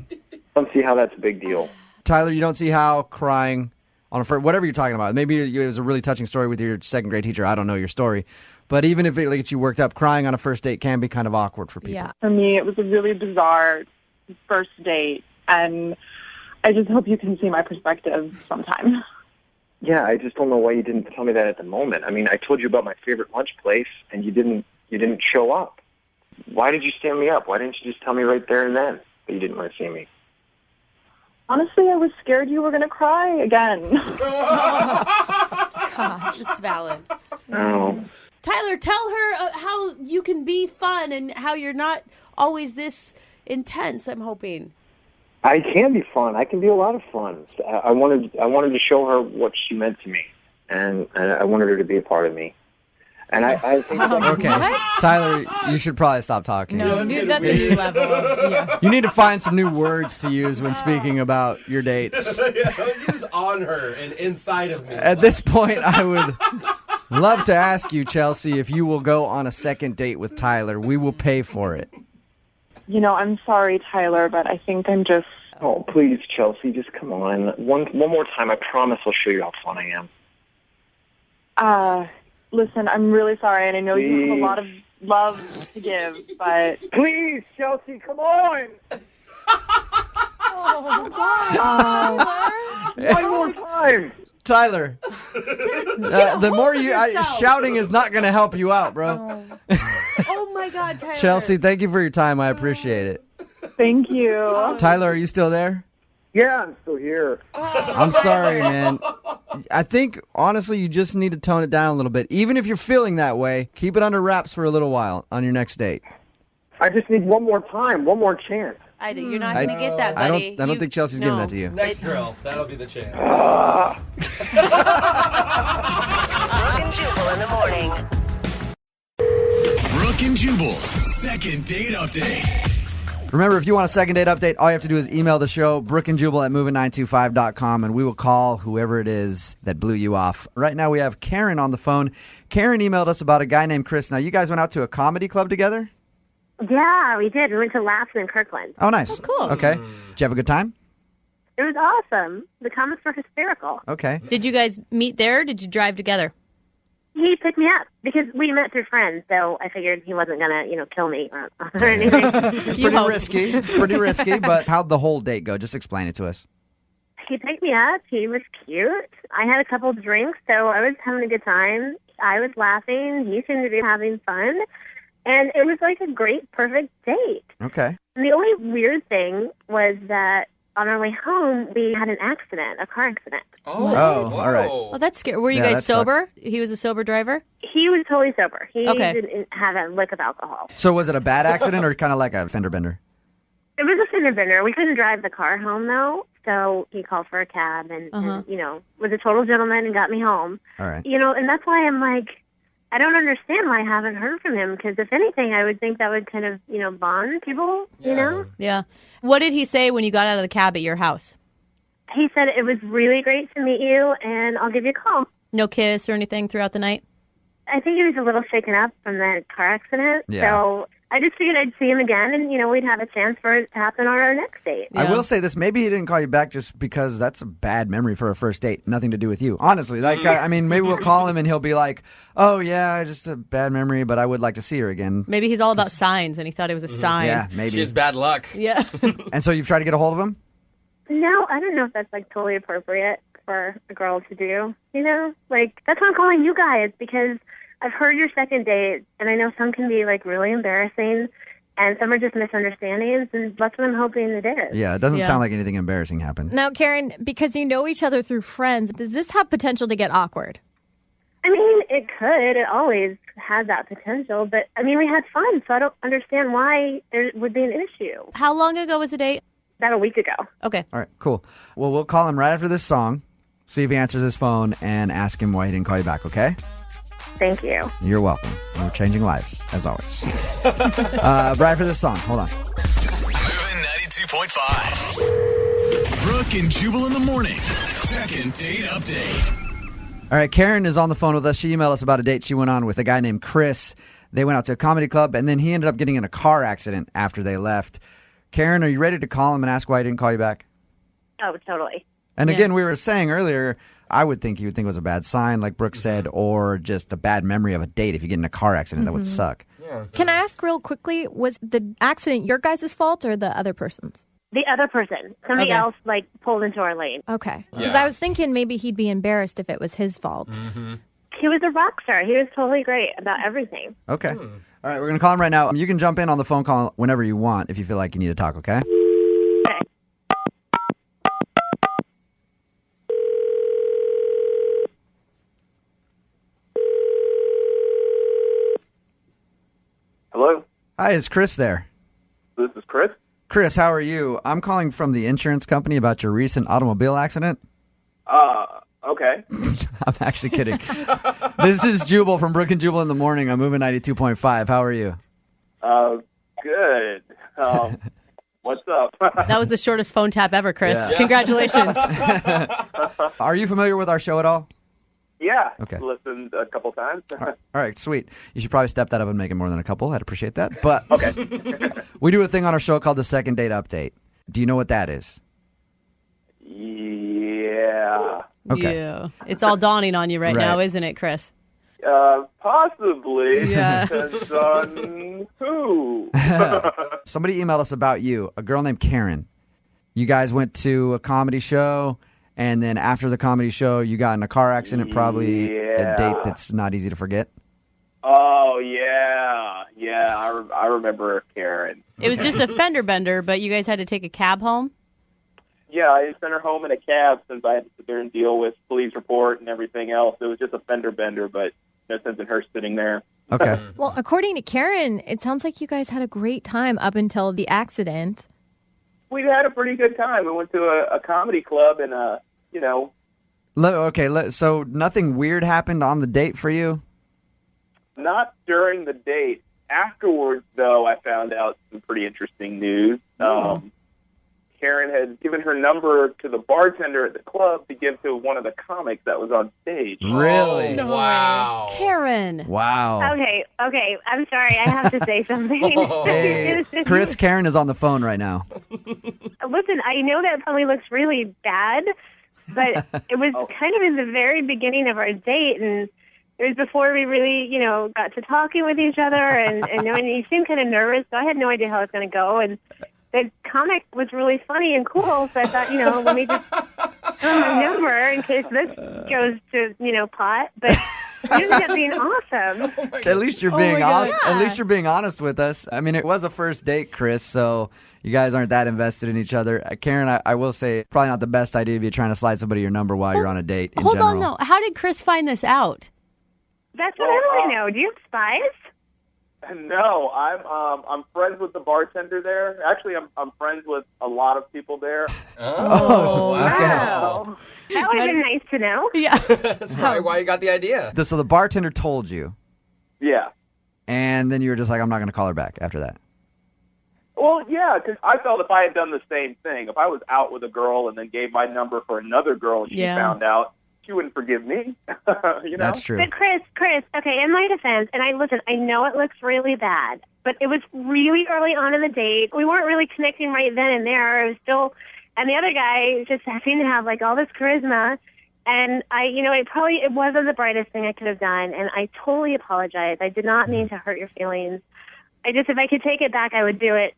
Speaker 11: don't see how that's a big deal.
Speaker 2: Tyler, you don't see how crying on a first, whatever you're talking about. Maybe it was a really touching story with your second grade teacher. I don't know your story. But even if it gets you worked up, crying on a first date can be kind of awkward for people.
Speaker 6: Yeah.
Speaker 12: For me, it was a really bizarre first date, and I just hope you can see my perspective sometime.
Speaker 11: Yeah, I just don't know why you didn't tell me that at the moment. I mean, I told you about my favorite lunch place, and you didn't show up. Why did you stand me up? Why didn't you just tell me right there and then that you didn't want to see me?
Speaker 12: Honestly, I was scared you were going to cry again.
Speaker 4: Gosh, it's valid.
Speaker 11: No.
Speaker 4: Tyler, tell her how you can be fun and how you're not always this intense, I'm hoping.
Speaker 11: I can be fun. I can be a lot of fun. I wanted to show her what she meant to me, and I wanted her to be a part of me. And I think
Speaker 2: Okay.
Speaker 6: What?
Speaker 2: Tyler, you should probably stop talking.
Speaker 6: No, dude, that's a new level. Yeah.
Speaker 2: You need to find some new words to use when speaking about your dates.
Speaker 5: Use on her and inside of me.
Speaker 2: At this point, I would love to ask you, Chelsea, if you will go on a second date with Tyler. We will pay for it.
Speaker 12: You know, I'm sorry, Tyler, but I think I'm just...
Speaker 11: Oh, please, Chelsea, just come on. One more time. I promise I'll show you how fun I am.
Speaker 12: Listen, I'm really sorry, and I know you have a lot of love to give, but...
Speaker 11: Please, Chelsea, come on!
Speaker 6: Oh, God.
Speaker 11: One more time!
Speaker 2: Tyler, the more shouting is not going to help you out, bro.
Speaker 4: Oh, my God, Tyler.
Speaker 2: Chelsea, thank you for your time. I appreciate it.
Speaker 12: Thank you.
Speaker 2: Tyler, are you still there?
Speaker 11: Yeah, I'm still here.
Speaker 2: I'm sorry, man. I think, honestly, you just need to tone it down a little bit. Even if you're feeling that way, keep it under wraps for a little while on your next date.
Speaker 11: I just need one more time, one more chance.
Speaker 4: You're not going to get that, buddy.
Speaker 2: I don't think Chelsea's giving that to you.
Speaker 5: Next girl, that'll be the chance.
Speaker 8: Brooke and Jubal in the morning.
Speaker 1: Brooke and Jubal's second date update.
Speaker 2: Remember, if you want a second date update, all you have to do is email the show, brookeandjubal@moving925.com, and we will call whoever it is that blew you off. Right now, we have Karen on the phone. Karen emailed us about a guy named Chris. Now, you guys went out to a comedy club together?
Speaker 13: Yeah, we did. We went to Laughs in Kirkland.
Speaker 2: Oh, nice.
Speaker 4: Oh, cool.
Speaker 2: Okay. Did you have a good time?
Speaker 13: It was awesome. The comments were hysterical.
Speaker 2: Okay.
Speaker 4: Did you guys meet there or did you drive together?
Speaker 13: He picked me up because we met through friends, so I figured he wasn't going to, kill me or anything.
Speaker 2: It's pretty risky. It's pretty risky, but how'd the whole date go? Just explain it to us.
Speaker 13: He picked me up. He was cute. I had a couple of drinks, so I was having a good time. I was laughing. He seemed to be having fun. And it was like a great, perfect date.
Speaker 2: Okay.
Speaker 13: And the only weird thing was that on our way home, we had an accident, a car accident.
Speaker 2: Oh, all right.
Speaker 4: Oh, that's scary. Were you guys sober? He was a sober driver?
Speaker 13: He was totally sober. He
Speaker 4: Okay.
Speaker 13: didn't have a lick of alcohol.
Speaker 2: So was it a bad accident or kind of like a fender bender?
Speaker 13: It was a fender bender. We couldn't drive the car home, though, so he called for a cab and was a total gentleman and got me home.
Speaker 2: All right.
Speaker 13: And that's why I'm like, I don't understand why I haven't heard from him, because if anything, I would think that would kind of, bond people,
Speaker 4: Yeah. What did he say when you got out of the cab at your house?
Speaker 13: He said, it was really great to meet you, and I'll give you a call.
Speaker 4: No kiss or anything throughout the night?
Speaker 13: I think he was a little shaken up from that car accident,
Speaker 2: Yeah.
Speaker 13: so I just figured I'd see him again, and, we'd have a chance for it to happen on our next date.
Speaker 2: I will say this. Maybe he didn't call you back just because that's a bad memory for a first date. Nothing to do with you. Honestly, maybe we'll call him and he'll be like, oh, yeah, just a bad memory, but I would like to see her again.
Speaker 4: Maybe he's all about signs and he thought it was a sign.
Speaker 2: Yeah, maybe.
Speaker 5: She has bad luck.
Speaker 4: Yeah.
Speaker 2: And so you've tried to get a hold of him?
Speaker 13: No, I don't know if that's, totally appropriate for a girl to do, that's why I'm calling you guys, because I've heard your second date, and I know some can be, really embarrassing, and some are just misunderstandings, and that's what I'm hoping it is.
Speaker 2: Yeah, it doesn't sound like anything embarrassing happened.
Speaker 6: Now, Karen, because you know each other through friends, does this have potential to get awkward?
Speaker 13: I mean, it could. It always has that potential. But, I mean, we had fun, so I don't understand why there would be an issue.
Speaker 4: How long ago was the date?
Speaker 13: About a week ago.
Speaker 4: Okay.
Speaker 2: All right, cool. Well, we'll call him right after this song, see if he answers his phone, and ask him why he didn't call you back, okay?
Speaker 13: Thank you.
Speaker 2: You're welcome. We're changing lives, as always. Right after this song. Hold on.
Speaker 1: Moving 92.5. Brooke and Jubal in the mornings. Second date update.
Speaker 2: All right, Karen is on the phone with us. She emailed us about a date she went on with a guy named Chris. They went out to a comedy club, and then he ended up getting in a car accident after they left. Karen, are you ready to call him and ask why he didn't call you back?
Speaker 13: Oh, totally.
Speaker 2: And again, we were saying earlier, I would think you would think it was a bad sign, like Brooke said, or just a bad memory of a date. If you get in a car accident, that would suck.
Speaker 5: Yeah.
Speaker 6: Can I ask real quickly, was the accident your guys' fault or the other person's?
Speaker 13: The other person. Somebody
Speaker 6: Okay.
Speaker 13: else, like, pulled into our lane.
Speaker 6: Okay. Because
Speaker 5: Yeah.
Speaker 6: I was thinking maybe he'd be embarrassed if it was his fault.
Speaker 5: Mm-hmm.
Speaker 13: He was a rock star. He was totally great about everything.
Speaker 2: Okay. All right, we're going to call him right now. You can jump in on the phone call whenever you want if you feel like you need to talk, okay?
Speaker 13: Okay.
Speaker 11: Hello,
Speaker 2: Hi, is Chris there?
Speaker 11: this is Chris.
Speaker 2: Chris, how are you? I'm calling from the insurance company about your recent automobile accident.
Speaker 11: Okay.
Speaker 2: I'm actually kidding. This is Jubal from Brooke and Jubal in the morning. I'm moving 92.5. How are you?
Speaker 11: Good. What's up?
Speaker 4: That was the shortest phone tap ever, Chris.
Speaker 2: Yeah.
Speaker 4: Congratulations.
Speaker 2: Are you familiar with our show at all?
Speaker 11: Yeah.
Speaker 2: Okay.
Speaker 11: Listened a couple times.
Speaker 2: All right, sweet. You should probably step that up and make it more than a couple. I'd appreciate that. But we do a thing on our show called the Second Date Update. Do you know what that is?
Speaker 11: Yeah.
Speaker 2: Okay.
Speaker 4: Yeah. It's all dawning on you right now,
Speaker 2: Right.
Speaker 4: isn't it, Chris?
Speaker 11: Possibly.
Speaker 4: Yeah.
Speaker 11: Depends on who.
Speaker 2: Somebody emailed us about you, a girl named Karen. You guys went to a comedy show, and then after the comedy show, you got in a car accident, probably a date that's not easy to forget.
Speaker 11: Oh, yeah. Yeah, I remember Karen.
Speaker 4: It was just a fender bender, but you guys had to take a cab home?
Speaker 11: Yeah, I sent her home in a cab since I had to sit there and deal with police report and everything else. It was just a fender bender, but no sense in her sitting there.
Speaker 2: Okay.
Speaker 6: Well, according to Karen, it sounds like you guys had a great time up until the accident.
Speaker 11: We had a pretty good time. We went to a comedy club and,
Speaker 2: So nothing weird happened on the date for you?
Speaker 11: not during the date. Afterwards, though, I found out some pretty interesting news. Karen had given her number to the bartender at the club to give to one of the comics that was on stage.
Speaker 2: Really?
Speaker 4: No
Speaker 5: Wow.
Speaker 4: way. Karen.
Speaker 2: Wow.
Speaker 13: Okay. I'm sorry. I have to say something.
Speaker 2: Hey, Chris, Karen is on the phone right now.
Speaker 13: Listen, I know that probably looks really bad, but it was kind of in the very beginning of our date, and it was before we really, got to talking with each other, and you seemed kind of nervous, so I had no idea how it was going to go, and the comic was really funny and cool, so I thought, let me just throw my number in case this goes to, pot, but it ended up being awesome.
Speaker 2: At least you're being
Speaker 4: my God.
Speaker 2: honest. At least you're being honest with us. I mean, it was a first date, Chris, so you guys aren't that invested in each other. Karen, I will say, probably not the best idea if you're trying to slide somebody your number while you're on a date in
Speaker 4: Hold
Speaker 2: general.
Speaker 4: on, though. How did Chris find this out?
Speaker 13: That's what I want to know. Do you have spies?
Speaker 11: No, I'm friends with the bartender there. Actually, I'm friends with a lot of people there.
Speaker 2: Oh,
Speaker 13: Wow. That would have been nice to know.
Speaker 4: Yeah.
Speaker 5: That's probably why you got the idea.
Speaker 2: So the bartender told you,
Speaker 11: Yeah.
Speaker 2: and then you were just like, I'm not going to call her back after that.
Speaker 11: Well, yeah, because I felt if I had done the same thing, if I was out with a girl and then gave my number for another girl and she
Speaker 4: Yeah.
Speaker 11: found out, she wouldn't forgive me.
Speaker 2: That's true.
Speaker 13: But Chris, okay, in my defense, and I know it looks really bad, but it was really early on in the date. We weren't really connecting right then and there. It was still, and the other guy just seemed to have like all this charisma. And it wasn't the brightest thing I could have done. And I totally apologize. I did not mean to hurt your feelings. If I could take it back, I would do it.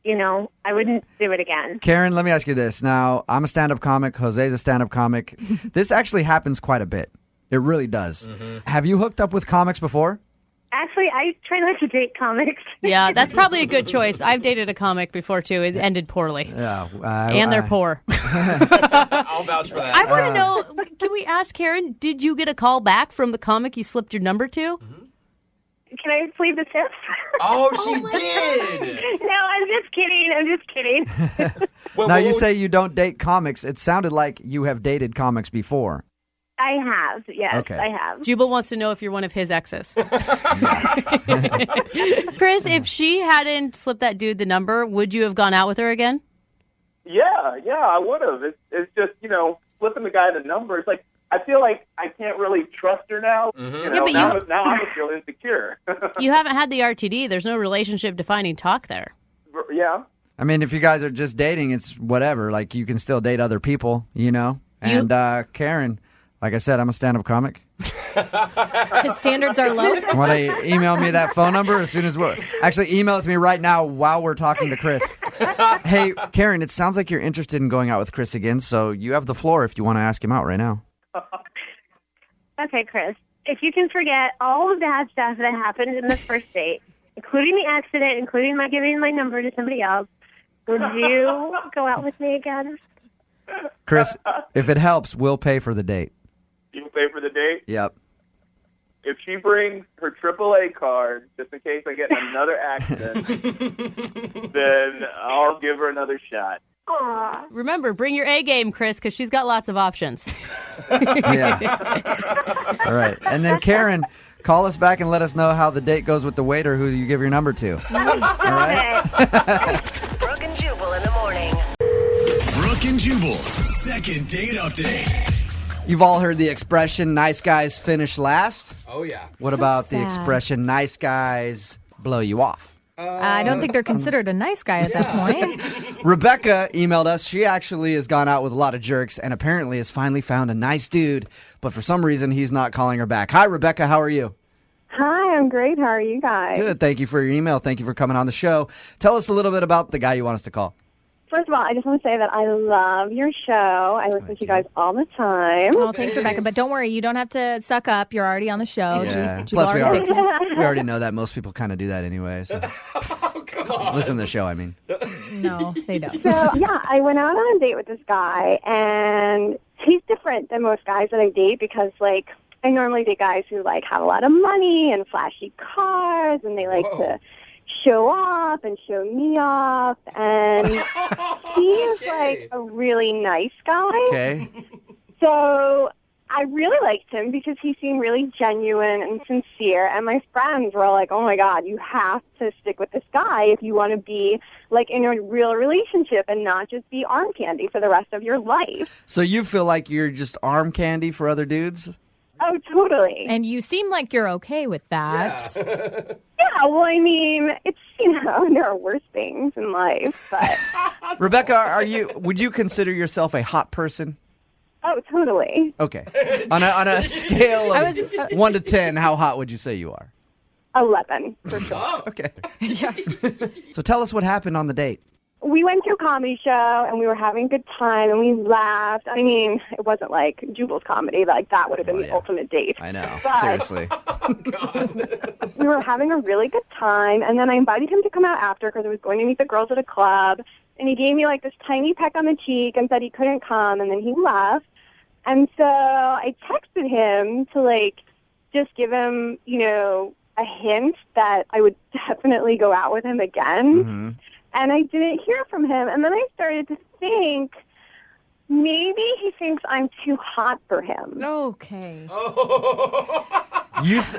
Speaker 13: I wouldn't do it again.
Speaker 2: Karen, let me ask you this. Now, I'm a stand-up comic. Jose's a stand-up comic. This actually happens quite a bit. It really does. Have you hooked up with comics before?
Speaker 13: Actually, I try not to date comics.
Speaker 4: Yeah, that's probably a good choice. I've dated a comic before, too. It ended poorly.
Speaker 2: Yeah,
Speaker 4: and they're poor.
Speaker 5: I'll vouch for that.
Speaker 4: I want to know, can we ask Karen, did you get a call back from the comic you slipped your number to?
Speaker 13: Can I plead the fifth?
Speaker 5: Oh, she did.
Speaker 13: No, I'm just kidding.
Speaker 2: Now, you say you don't date comics. It sounded like you have dated comics before.
Speaker 13: I have, yes,
Speaker 2: Okay.
Speaker 13: I have.
Speaker 4: Jubal wants to know if you're one of his exes. Chris, if she hadn't slipped that dude the number, would you have gone out with her again?
Speaker 11: Yeah, I would have. It's just, flipping the guy the number. It's like, I feel like I can't really trust her now.
Speaker 4: Mm-hmm.
Speaker 11: Now I would feel insecure.
Speaker 4: You haven't had the RTD. There's no relationship-defining talk there.
Speaker 11: Yeah.
Speaker 2: I mean, if you guys are just dating, it's whatever. Like, you can still date other people, And Karen, like I said, I'm a stand-up comic.
Speaker 6: His standards are low.
Speaker 2: Want to email me that phone number as soon as we're... Actually, email it to me right now while we're talking to Chris. Hey, Karen, it sounds like you're interested in going out with Chris again, so you have the floor if you want to ask him out right now.
Speaker 13: Okay, Chris, if you can forget all the bad stuff that happened in the first date, including the accident, including my giving my number to somebody else, would you go out with me again?
Speaker 2: Chris, if it helps, we'll pay for the date.
Speaker 11: You'll pay for the date?
Speaker 2: Yep.
Speaker 11: If she brings her AAA card, just in case I get in another accident, then I'll give her another shot.
Speaker 13: Aww.
Speaker 4: Remember, bring your A game, Chris, because she's got lots of options.
Speaker 2: Yeah. All right. And then, Karen, call us back and let us know how the date goes with the waiter who you give your number to. All right?
Speaker 8: Brooke and Jubal in the morning.
Speaker 1: Brooke and Jubal's second date update.
Speaker 2: You've all heard the expression, nice guys finish last.
Speaker 5: Oh, yeah.
Speaker 2: What
Speaker 6: So
Speaker 2: about the
Speaker 6: sad.
Speaker 2: expression, nice guys blow you off?
Speaker 6: I don't think they're considered a nice guy at that point.
Speaker 2: Rebecca emailed us. She actually has gone out with a lot of jerks and apparently has finally found a nice dude, but for some reason he's not calling her back. Hi, Rebecca. How are you?
Speaker 12: Hi, I'm great. How are you guys?
Speaker 2: Good. Thank you for your email. Thank you for coming on the show. Tell us a little bit about the guy you want us to call.
Speaker 12: First of all, I just want to say that I love your show. I listen to you guys all the time.
Speaker 6: Oh, thanks, Rebecca. But don't worry, you don't have to suck up. You're already on the show.
Speaker 2: Yeah.
Speaker 6: Jubal
Speaker 2: Plus, we
Speaker 6: already picked you.
Speaker 2: already know that most people kind of do that anyway. So.
Speaker 5: Come on.
Speaker 2: Listen to the show, I mean.
Speaker 6: No, they don't.
Speaker 12: So, yeah, I went out on a date with this guy, and he's different than most guys that I date because, like, I normally date guys who, like, have a lot of money and flashy cars, and they like to show off and show me off, and he is like a really nice guy.
Speaker 2: Okay.
Speaker 12: So I really liked him because he seemed really genuine and sincere, and my friends were all like, oh my God, you have to stick with this guy if you want to be like in a real relationship and not just be arm candy for the rest of your life.
Speaker 2: So you feel like you're just arm candy for other dudes?
Speaker 12: Oh, totally.
Speaker 6: And you seem like you're okay with that.
Speaker 12: Yeah, well, I mean, it's, there are worse things in life, but...
Speaker 2: Rebecca, would you consider yourself a hot person?
Speaker 12: Oh, totally.
Speaker 2: Okay. On a scale of 1 to 10, how hot would you say you are?
Speaker 12: 11, for sure.
Speaker 2: Okay. Yeah. So tell us what happened on the date.
Speaker 12: We went to a comedy show, and we were having a good time, and we laughed. I mean, it wasn't like Jubal's comedy. Like, that would have been the ultimate date.
Speaker 2: I know.
Speaker 12: But
Speaker 2: Seriously.
Speaker 12: we were having a really good time, and then I invited him to come out after because I was going to meet the girls at a club, and he gave me, like, this tiny peck on the cheek and said he couldn't come, and then he left. And so I texted him to, like, just give him, a hint that I would definitely go out with him again.
Speaker 2: Mm-hmm.
Speaker 12: And I didn't hear from him. And then I started to think maybe he thinks I'm too hot for him.
Speaker 6: Okay.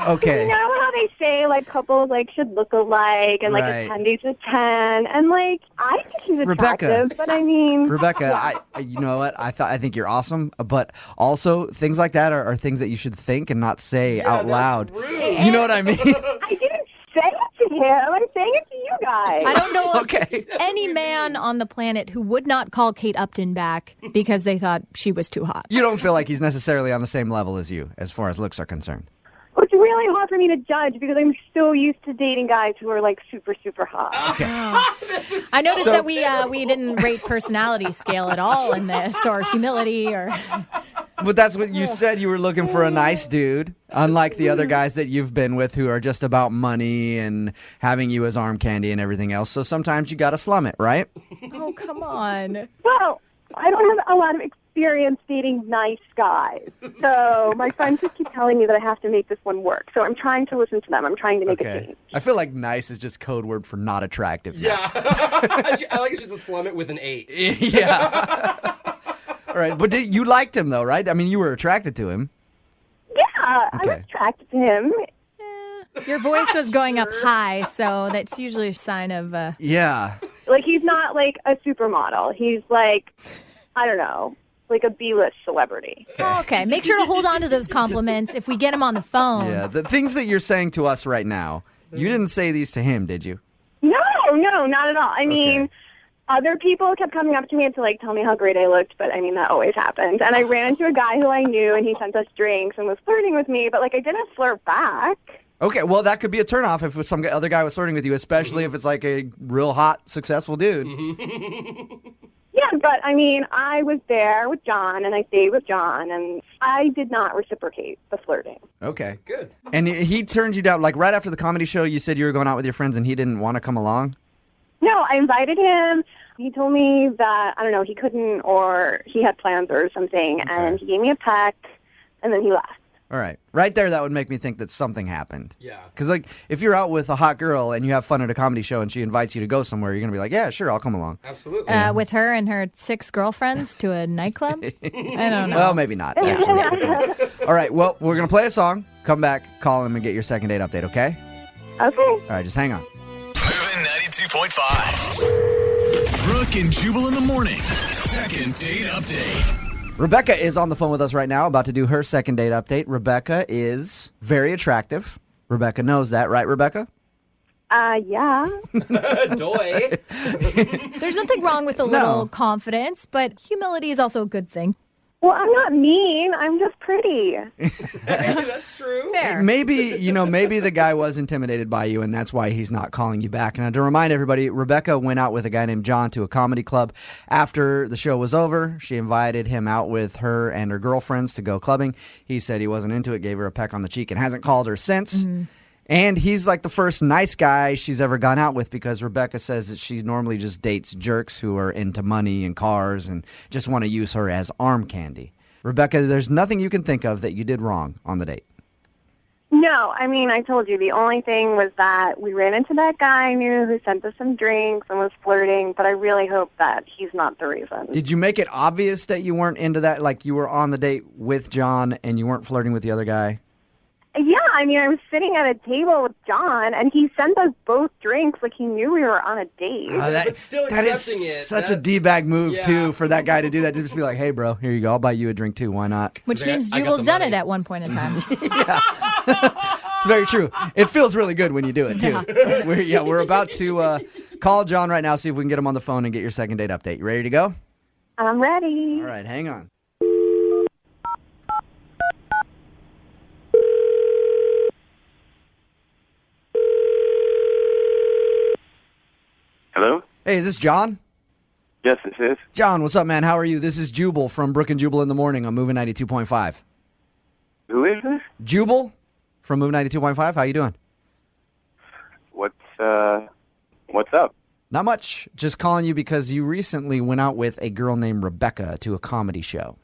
Speaker 2: Okay.
Speaker 12: You know how they say, like, couples, like, should look alike and, like,
Speaker 2: Right.
Speaker 12: a 10 days a 10. And, like, I think he's attractive,
Speaker 2: Rebecca.
Speaker 12: but I mean...
Speaker 2: Rebecca, you know what? I think you're awesome, but also things like that are things that you should think and not say out loud. You know what I mean?
Speaker 12: I didn't say it to him. I'm saying it to you guys.
Speaker 6: I don't know of any man on the planet who would not call Kate Upton back because they thought she was too hot.
Speaker 2: You don't feel like he's necessarily on the same level as you, as far as looks are concerned.
Speaker 12: It's really hard for me to judge because I'm so used to dating guys who are, like, super, super hot.
Speaker 6: I noticed that we didn't rate personality scale at all in this, or humility, or...
Speaker 2: But that's what you said. You were looking for a nice dude, unlike the other guys that you've been with who are just about money and having you as arm candy and everything else. So sometimes you got to slum it, right?
Speaker 6: Oh, come on.
Speaker 12: Well, I don't have a lot of experience dating nice guys. So my friends just keep telling me that I have to make this one work. So I'm trying to listen to them. I'm trying to make a change.
Speaker 2: I feel like nice is just code word for not attractive.
Speaker 5: Yeah. I like it's just a slum it with an 8.
Speaker 2: Yeah. All right. But you liked him, though, right? I mean, you were attracted to him.
Speaker 12: Yeah, I was attracted to him.
Speaker 6: Your voice was going up high, so that's usually a sign of...
Speaker 2: Yeah.
Speaker 12: Like, he's not, like, a supermodel. He's, like, I don't know, like a B-list celebrity.
Speaker 6: Oh, okay. Make sure to hold on to those compliments if we get him on the phone.
Speaker 2: Yeah. The things that you're saying to us right now, you didn't say these to him, did you?
Speaker 12: No, not at all. I mean, other people kept coming up to me to, like, tell me how great I looked, but, I mean, that always happens. And I ran into a guy who I knew, and he sent us drinks and was flirting with me, but, like, I didn't flirt back.
Speaker 2: Okay, well, that could be a turnoff if some other guy was flirting with you, especially if it's like a real hot, successful dude.
Speaker 12: Yeah, but, I mean, I was there with John, and I stayed with John, and I did not reciprocate the flirting.
Speaker 2: Okay.
Speaker 5: Good.
Speaker 2: And he turned you down, like, right after the comedy show, you said you were going out with your friends, and he didn't want to come along?
Speaker 12: No, I invited him. He told me that, I don't know, he couldn't, or he had plans or something, and he gave me a peck, and then he left.
Speaker 2: All right. Right there, that would make me think that something happened.
Speaker 5: Yeah.
Speaker 2: Because, like, if you're out with a hot girl and you have fun at a comedy show and she invites you to go somewhere, you're going to be like, yeah, sure, I'll come along.
Speaker 5: Absolutely.
Speaker 6: With her and her 6 girlfriends to a nightclub? I don't know.
Speaker 2: Well, maybe not. Actually. All right. Well, we're going to play a song, come back, call him, and get your second date update, okay?
Speaker 12: Okay.
Speaker 2: All right, just hang on.
Speaker 1: Moving 92.5. Brooke and Jubal in the mornings. Second date update.
Speaker 2: Rebecca is on the phone with us right now, about to do her second date update. Rebecca is very attractive. Rebecca knows that, right, Rebecca?
Speaker 12: Yeah.
Speaker 5: Doy.
Speaker 6: There's nothing wrong with a little confidence, but humility is also a good thing.
Speaker 12: Well, I'm not mean. I'm just pretty.
Speaker 5: That's true.
Speaker 6: Fair.
Speaker 2: Maybe the guy was intimidated by you, and that's why he's not calling you back. And to remind everybody, Rebecca went out with a guy named John to a comedy club. After the show was over, she invited him out with her and her girlfriends to go clubbing. He said he wasn't into it, gave her a peck on the cheek, and hasn't called her since. Mm-hmm. And he's like the first nice guy she's ever gone out with, because Rebecca says that she normally just dates jerks who are into money and cars and just want to use her as arm candy. Rebecca, there's nothing you can think of that you did wrong on the date.
Speaker 12: No, I mean, I told you, the only thing was that we ran into that guy I knew who sent us some drinks and was flirting, but I really hope that he's not the reason.
Speaker 2: Did you make it obvious that you weren't into that, like you were on the date with John and you weren't flirting with the other guy?
Speaker 12: Yeah, I mean, I was sitting at a table with John, and he sent us both drinks like he knew we were on a date.
Speaker 5: But still
Speaker 2: that
Speaker 5: accepting
Speaker 2: is
Speaker 5: it.
Speaker 2: Such a D-bag move, too, for that guy to do that. To just be like, hey, bro, here you go. I'll buy you a drink, too. Why not?
Speaker 6: Which means Jubal's done it at one point in time.
Speaker 2: It's very true. It feels really good when you do it, too. We're about to call John right now, see if we can get him on the phone and get your second date update. You ready to go?
Speaker 12: I'm ready.
Speaker 2: All right, hang on.
Speaker 14: Hello?
Speaker 2: Hey, is this John?
Speaker 14: Yes, this is.
Speaker 2: John, what's up, man? How are you? This is Jubal from Brooke and Jubal in the morning on Moving 92.5.
Speaker 14: Who is this?
Speaker 2: Jubal from Moving 92.5. How you doing?
Speaker 14: What's up?
Speaker 2: Not much. Just calling you because you recently went out with a girl named Rebecca to a comedy show.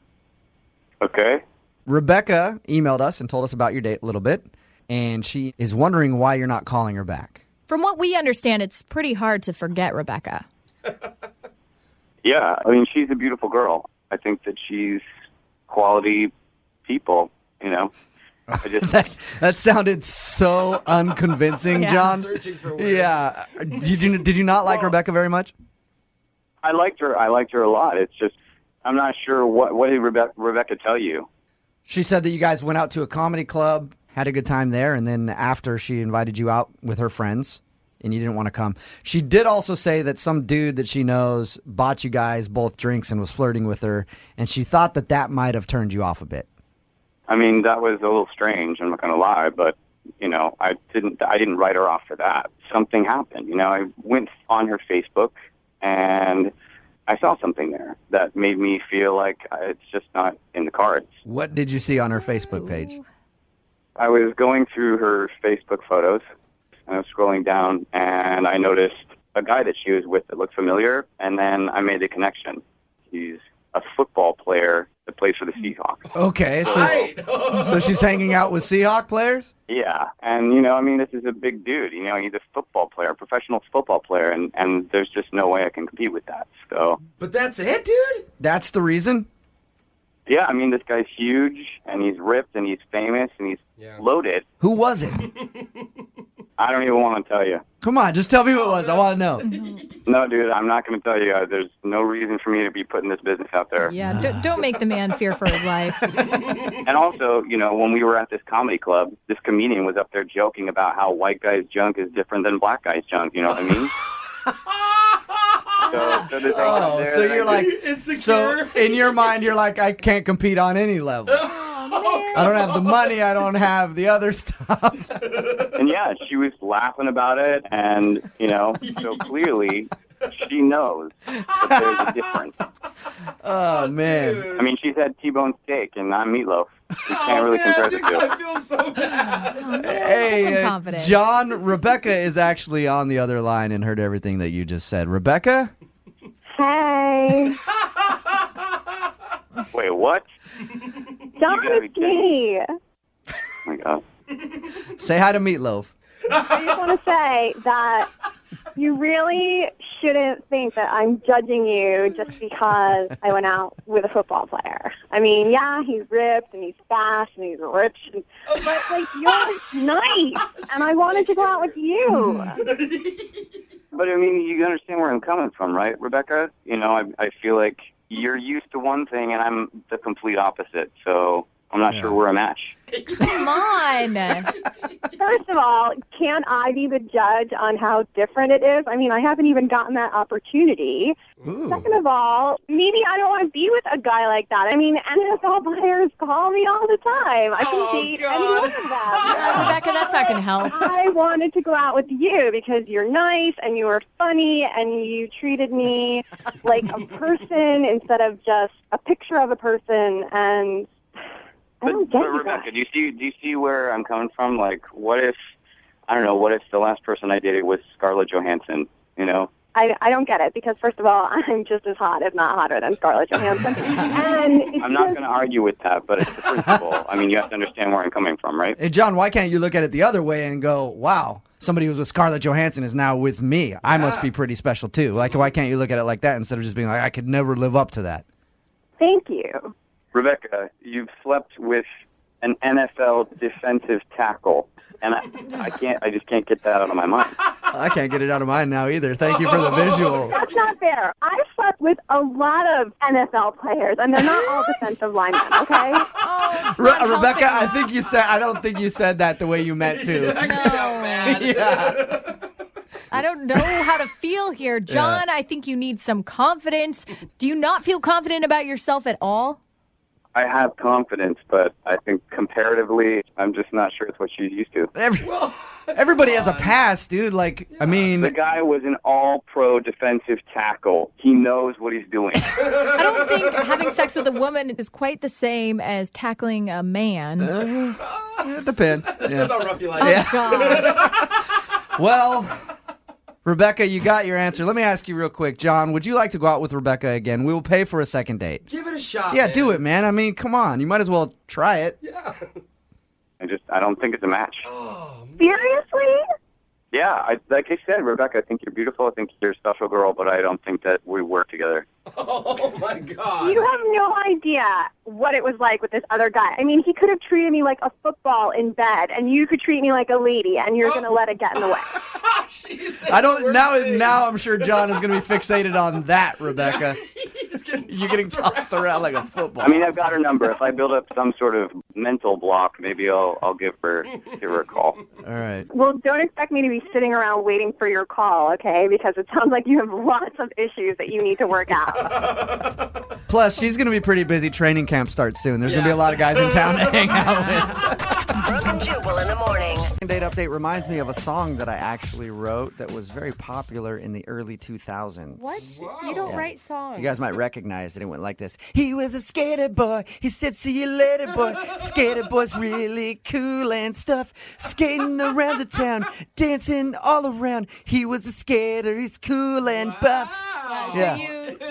Speaker 14: Okay.
Speaker 2: Rebecca emailed us and told us about your date a little bit, and she is wondering why you're not calling her back.
Speaker 6: From what we understand, it's pretty hard to forget Rebecca.
Speaker 14: Yeah, I mean, she's a beautiful girl. I think that she's quality people, you know. I just
Speaker 2: that sounded so unconvincing, John.
Speaker 5: Searching for words.
Speaker 2: Yeah. Did you not like Rebecca very much?
Speaker 14: I liked her a lot. It's just I'm not sure what did Rebecca tell you?
Speaker 2: She said that you guys went out to a comedy club, had a good time there, and then after she invited you out with her friends and you didn't want to come. She did also say that some dude that she knows bought you guys both drinks and was flirting with her, and she thought that might have turned you off a bit.
Speaker 14: I mean, that was a little strange, I'm not going to lie, but you know, I didn't write her off for that. Something happened, you know. I went on her Facebook and I saw something there that made me feel like it's just not in the cards.
Speaker 2: What did you see on her Facebook page?
Speaker 14: I was going through her Facebook photos, and I was scrolling down, and I noticed a guy that she was with that looked familiar, and then I made the connection. He's a football player that plays for the Seahawks.
Speaker 2: Okay, so she's hanging out with Seahawk players?
Speaker 14: Yeah, and, you know, I mean, this is a big dude. You know, he's a football player, a professional football player, and there's just no way I can compete with that. So.
Speaker 5: But that's it, dude?
Speaker 2: That's the reason?
Speaker 14: Yeah, I mean, this guy's huge, and he's ripped, and he's famous, and he's loaded.
Speaker 2: Who was it?
Speaker 14: I don't even want to tell you.
Speaker 2: Come on, just tell me who it was. I want to know.
Speaker 14: No, dude, I'm not going to tell you. There's no reason for me to be putting this business out there.
Speaker 6: Yeah, don't make the man fear for his life.
Speaker 14: And also, you know, when we were at this comedy club, this comedian was up there joking about how white guy's junk is different than black guy's junk. You know what I mean?
Speaker 2: So you're like, so in your mind, you're like, I can't compete on any level. I don't have the money. I don't have the other stuff.
Speaker 14: And yeah, she was laughing about it, and, you know, so clearly she knows that there's a difference.
Speaker 2: Oh, man.
Speaker 14: I mean, she's had T-bone steak, and I'm meatloaf. You can't really compare the two.
Speaker 5: I feel so bad.
Speaker 2: Hey, John, Rebecca is actually on the other line and heard everything that you just said. Rebecca?
Speaker 12: Hey.
Speaker 14: Wait, what?
Speaker 12: John, it's me.
Speaker 14: Oh, my God.
Speaker 2: Say hi to Meatloaf.
Speaker 12: I just want to say that you really shouldn't think that I'm judging you just because I went out with a football player. I mean, yeah, he's ripped and he's fast and he's rich, but like you're nice, and I wanted to go out with you.
Speaker 14: But I mean, you understand where I'm coming from, right, Rebecca? You know, I feel like you're used to one thing and I'm the complete opposite, so I'm not sure we're a match.
Speaker 6: Come on.
Speaker 12: First of all, can't I be the judge on how different it is? I mean, I haven't even gotten that opportunity.
Speaker 2: Ooh.
Speaker 12: Second of all, maybe I don't want to be with a guy like that. I mean, NFL players call me all the time. I can date any one of them.
Speaker 6: Rebecca, that's not going to help.
Speaker 12: I wanted to go out with you because you're nice and you were funny and you treated me like a person instead of just a picture of a person, and
Speaker 14: But Rebecca, do you see where I'm coming from? Like, what if the last person I dated was Scarlett Johansson, you know?
Speaker 12: I don't get it, because first of all, I'm just as hot, if not hotter, than Scarlett Johansson. And
Speaker 14: I'm not going to argue with that, but it's the principle. I mean, you have to understand where I'm coming from, right?
Speaker 2: Hey, John, why can't you look at it the other way and go, wow, somebody who's with Scarlett Johansson is now with me. I must be pretty special, too. Like, why can't you look at it like that instead of just being like, I could never live up to that?
Speaker 12: Thank you.
Speaker 14: Rebecca, you've slept with an NFL defensive tackle, and I just can't get that out of my mind.
Speaker 2: I can't get it out of mine now either. Thank you for the visual.
Speaker 12: That's not fair. I've slept with a lot of NFL players, and they're not all defensive linemen, okay?
Speaker 2: Rebecca, I don't think you said that the way you meant to.
Speaker 6: No. I don't know how to feel here. John, I think you need some confidence. Do you not feel confident about yourself at all?
Speaker 14: I have confidence, but I think comparatively, I'm just not sure it's what she's used to.
Speaker 2: Everybody has a past, dude. Like, I mean...
Speaker 14: The guy was an all-pro defensive tackle. He knows what he's doing.
Speaker 6: I don't think having sex with a woman is quite the same as tackling a man.
Speaker 2: It depends.
Speaker 5: Depends how rough you like
Speaker 6: it.
Speaker 5: it.
Speaker 6: God.
Speaker 2: Well... Rebecca, you got your answer. Let me ask you real quick. John, would you like to go out with Rebecca again? We will pay for a second date.
Speaker 5: Give it a shot,
Speaker 2: Yeah,
Speaker 5: man.
Speaker 2: do it, man. I mean, come on. You might as well try it.
Speaker 5: Yeah.
Speaker 14: I don't think it's a match.
Speaker 12: Seriously?
Speaker 14: Yeah, like I said, Rebecca, I think you're beautiful. I think you're a special girl, but I don't think that we work together.
Speaker 5: Oh, my God.
Speaker 12: You have no idea what it was like with this other guy. I mean, he could have treated me like a football in bed, and you could treat me like a lady, and you're going to let it get in the way.
Speaker 2: I don't now I'm sure John is going to be fixated on that, Rebecca. You're getting tossed around like a football.
Speaker 14: I mean, I've got her number. If I build up some sort of mental block, maybe I'll give her a call.
Speaker 2: All right.
Speaker 12: Well, don't expect me to be sitting around waiting for your call, okay? Because it sounds like you have lots of issues that you need to work out.
Speaker 2: Plus, she's going to be pretty busy. Training camp starts soon. There's going to be a lot of guys in town to hang out with.
Speaker 8: Brooke and Jubal in the morning.
Speaker 2: date update reminds me of a song that I actually wrote that was very popular in the early 2000s.
Speaker 4: What? You don't write songs.
Speaker 2: You guys might recognize it. It went like this. He was a skater boy. He said, see you later, boy. Skater boy's really cool and stuff. Skating around the town, dancing all around. He was a skater. He's cool and buff.
Speaker 4: So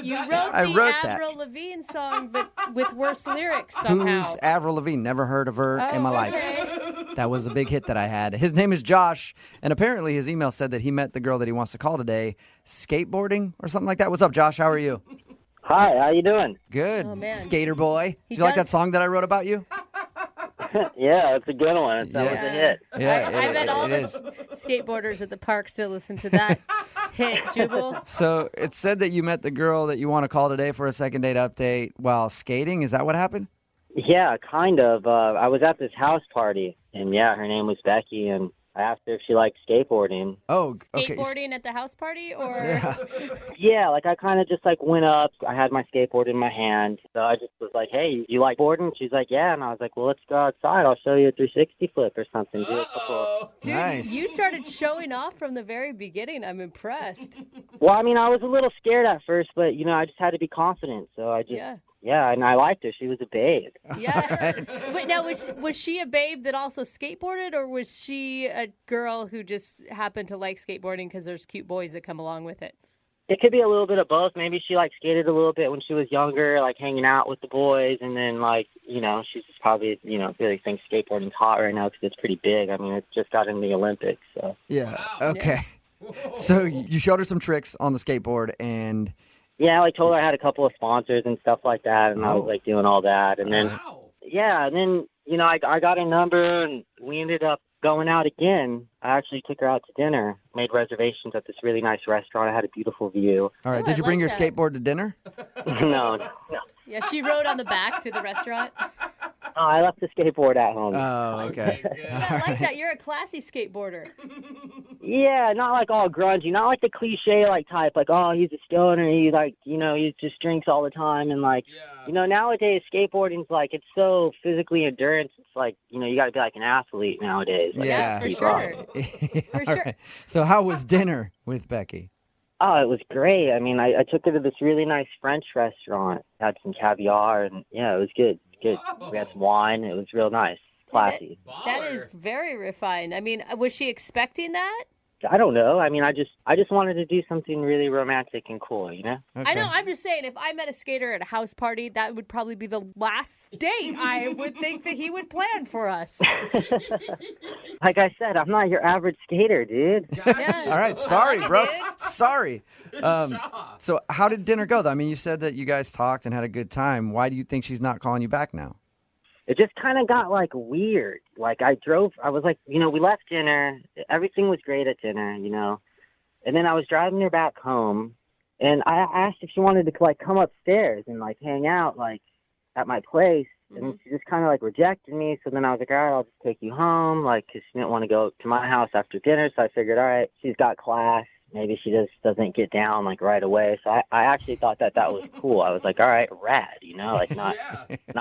Speaker 4: you wrote the Avril Lavigne song, but with worse lyrics somehow.
Speaker 2: Who's Avril Lavigne? Never heard of her in my life. That was a big hit that I had. His name is Josh, and apparently his email said that he met the girl that he wants to call today skateboarding or something like that. What's up, Josh? How are you?
Speaker 15: Hi, how you doing?
Speaker 2: Good.
Speaker 4: Oh, man.
Speaker 2: Skater boy. Did you like that song that I wrote about you?
Speaker 15: Yeah, it's a good one. That was a hit.
Speaker 2: Yeah,
Speaker 4: I bet all the skateboarders at the park still listen to that hit, Jubal.
Speaker 2: So it said that you met the girl that you want to call today for a second date update while skating. Is that what happened?
Speaker 15: Yeah, kind of. I was at this house party, and yeah, her name was Becky, and I asked her if she liked skateboarding.
Speaker 2: Oh, okay.
Speaker 4: Skateboarding at the house party, or
Speaker 15: Yeah, like I kind of just like went up. I had my skateboard in my hand, so I just was like, "Hey, you like boarding?" She's like, "Yeah," and I was like, "Well, let's go outside. I'll show you a 360 flip or something." Do a couple.
Speaker 4: Dude,
Speaker 2: nice.
Speaker 4: You started showing off from the very beginning. I'm impressed.
Speaker 15: Well, I mean, I was a little scared at first, but you know, I just had to be confident. So I just. Yeah, and I liked her. She was a babe.
Speaker 4: Yeah. Wait, now, was she a babe that also skateboarded, or was she a girl who just happened to like skateboarding because there's cute boys that come along with it?
Speaker 15: It could be a little bit of both. Maybe she like skated a little bit when she was younger, like hanging out with the boys, and then like, you know, she's just probably, you know, really thinks skateboarding's hot right now because it's pretty big. I mean, it just got in the Olympics. So.
Speaker 2: Yeah. Okay. So you showed her some tricks on the skateboard, and
Speaker 15: yeah, I like told her I had a couple of sponsors and stuff like that, and I was like doing all that, and then and then you know I got a number, and we ended up going out again. I actually took her out to dinner, made reservations at this really nice restaurant. I had a beautiful view.
Speaker 2: All right, did you bring your skateboard to dinner?
Speaker 15: No.
Speaker 4: Yeah, she rode on the back to the restaurant.
Speaker 15: Oh, I left the skateboard at home.
Speaker 2: Oh, okay.
Speaker 4: I like that. You're a classy skateboarder.
Speaker 15: Yeah, not like all grungy, not like the cliche like type, like, oh, he's a stoner, he like, you know, he just drinks all the time, and like, you know, nowadays skateboarding's like, it's so physically endurance, it's like, you know, you got to be like an athlete nowadays. Like,
Speaker 2: yeah,
Speaker 4: for sure.
Speaker 2: For sure. Right. So how was dinner with Becky?
Speaker 15: Oh, it was great. I mean, I took her to this really nice French restaurant, had some caviar, and yeah, it was good. Good. We had some wine. It was real nice. Classy.
Speaker 4: That is very refined. I mean, was she expecting that?
Speaker 15: I don't know. I mean, I just wanted to do something really romantic and cool, you know?
Speaker 2: Okay.
Speaker 4: I know. I'm just saying, if I met a skater at a house party, that would probably be the last date I would think that he would plan for us.
Speaker 15: Like I said, I'm not your average skater, dude.
Speaker 4: Yeah.
Speaker 2: All right. Sorry, bro. Sorry. So how did dinner go, though? I mean, you said that you guys talked and had a good time. Why do you think she's not calling you back now?
Speaker 15: It just kind of got, like, weird. Like, I was like, you know, we left dinner. Everything was great at dinner, you know. And then I was driving her back home, and I asked if she wanted to, like, come upstairs and, like, hang out, like, at my place. And she just kind of, like, rejected me. So then I was like, all right, I'll just take you home, like, because she didn't want to go to my house after dinner. So I figured, all right, she's got class. Maybe she just doesn't get down, like, right away. So I actually thought that was cool. I was like, all right, rad, you know, like, not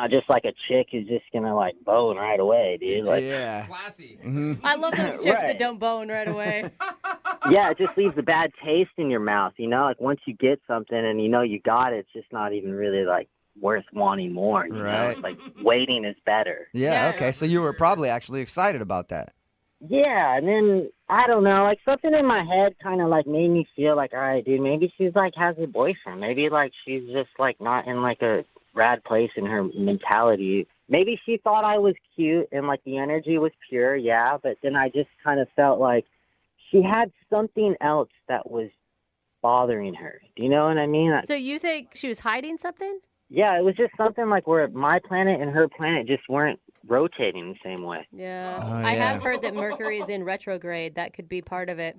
Speaker 15: just like a chick who's just going to, like, bone right away, dude. Like,
Speaker 5: Classy.
Speaker 2: Mm-hmm.
Speaker 4: I love those chicks
Speaker 15: Right.
Speaker 4: that don't bone right away.
Speaker 15: Yeah, it just leaves a bad taste in your mouth, you know? Like, once you get something and you know you got it, it's just not even really, like, worth wanting more, you know?
Speaker 2: Right.
Speaker 15: It's like, waiting is better.
Speaker 2: Yeah, okay. So you were probably actually excited about that.
Speaker 15: Yeah, and then, I don't know, like, something in my head kind of, like, made me feel like, all right, dude, maybe she's, like, has a boyfriend. Maybe, like, she's just, like, not in, like, a rad place in her mentality. Maybe she thought I was cute and, like, the energy was pure, yeah, but then I just kind of felt like she had something else that was bothering her. Do you know what I mean?
Speaker 4: So you think she was hiding something?
Speaker 15: Yeah, it was just something, like, where my planet and her planet just weren't rotating the same way.
Speaker 4: Yeah.
Speaker 2: Oh,
Speaker 4: I
Speaker 2: yeah.
Speaker 4: have heard that Mercury is in retrograde. That could be part of it.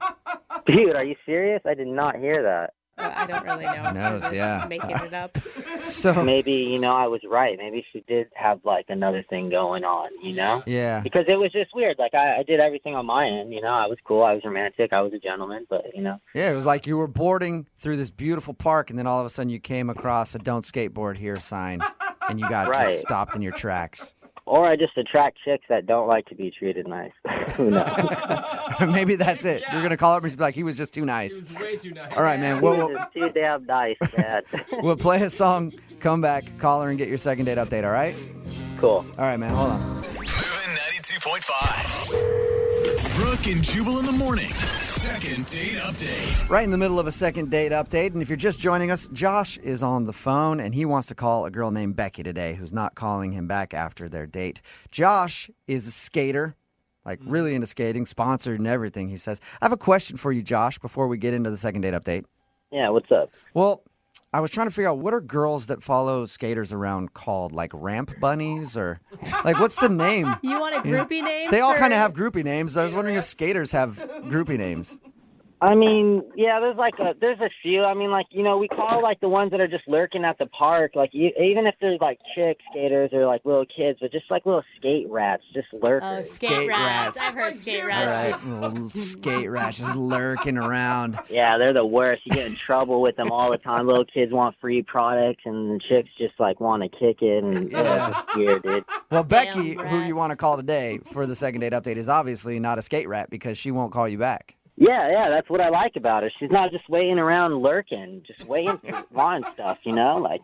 Speaker 15: Dude, are you serious? I did not hear that.
Speaker 4: I don't really know.
Speaker 2: Who knows,
Speaker 4: I'm just
Speaker 2: yeah.
Speaker 4: making it up.
Speaker 2: So
Speaker 15: Maybe, you know, I was right. Maybe she did have, like, another thing going on, you know?
Speaker 2: yeah.
Speaker 15: Because it was just weird. Like, I did everything on my end, you know? I was cool. I was romantic. I was a gentleman. But, you know.
Speaker 2: Yeah, it was like you were boarding through this beautiful park, and then all of a sudden you came across a "Don't skateboard here" sign, and you got
Speaker 15: Right.
Speaker 2: just stopped in your tracks.
Speaker 15: Or I just attract chicks that don't like to be treated nice. Who knows?
Speaker 2: Maybe that's it. You're gonna call up and just be like, he was just too nice.
Speaker 5: He was way too nice.
Speaker 2: All right, man.
Speaker 15: He was just too damn nice, man.
Speaker 2: We'll play a song, come back, call her, and get your second date update. All right?
Speaker 15: Cool.
Speaker 2: All right, man. Hold on.
Speaker 1: Moving 92.5. Brooke and Jubal in the mornings. Second date update.
Speaker 2: Right in the middle of a second date update, and if you're just joining us, Josh is on the phone, and he wants to call a girl named Becky today who's not calling him back after their date. Josh is a skater, like really into skating, sponsored and everything, he says. I have a question for you, Josh, before we get into the second date update.
Speaker 15: Yeah, what's up?
Speaker 2: Well, I was trying to figure out, what are girls that follow skaters around called? Like ramp bunnies, or like what's the name?
Speaker 4: You want a groupie name?
Speaker 2: They all kind of have groupie names. I was wondering if skaters have groupie names.
Speaker 15: I mean, yeah, there's a few. I mean, like, you know, we call like the ones that are just lurking at the park, like even if there's like chick skaters or like little kids, but just like little skate rats, just lurkers.
Speaker 4: Oh, skate rats. I've heard skate rats.
Speaker 2: All right, little skate rats just lurking around.
Speaker 15: Yeah, they're the worst. You get in trouble with them all the time. Little kids want free products, and the chicks just like want to kick it, and it's just weird, dude.
Speaker 2: Well, Becky, who you want to call today for the second date update, is obviously not a skate rat because she won't call you back.
Speaker 15: Yeah, that's what I like about her. She's not just waiting around lurking, just waiting for wanting stuff, you know? Like,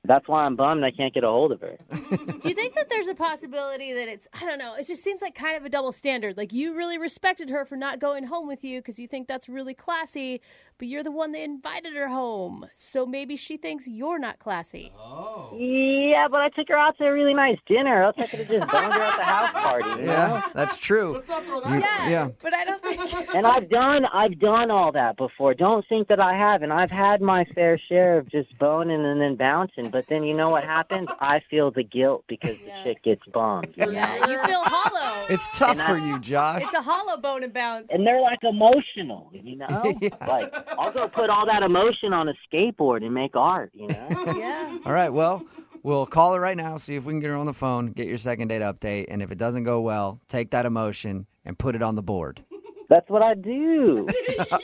Speaker 15: that's why I'm bummed I can't get a hold of her.
Speaker 4: Do you think that there's a possibility that it's, I don't know, it just seems like kind of a double standard. Like, you really respected her for not going home with you because you think that's really classy, but you're the one that invited her home. So maybe she thinks you're not classy.
Speaker 5: Oh.
Speaker 15: Yeah, but I took her out to a really nice dinner. Else I could have just boned her at the house party, you know?
Speaker 2: Yeah, that's true.
Speaker 5: Let's not throw that
Speaker 2: Yeah.
Speaker 4: But I don't think...
Speaker 15: And I've done all that before. Don't think that I haven't. I've had my fair share of just boning and then bouncing, but then you know what happens? I feel the guilt because the chick gets bummed.
Speaker 4: Yeah, you feel hollow.
Speaker 2: It's tough for you, Josh.
Speaker 4: It's a hollow bone and bounce.
Speaker 15: And they're like emotional, you know? Like, I'll go put all that emotion on a skateboard and make art, you know?
Speaker 4: Yeah.
Speaker 2: All right, well, we'll call her right now, see if we can get her on the phone, get your second date update, and if it doesn't go well, take that emotion and put it on the board.
Speaker 15: That's what I do.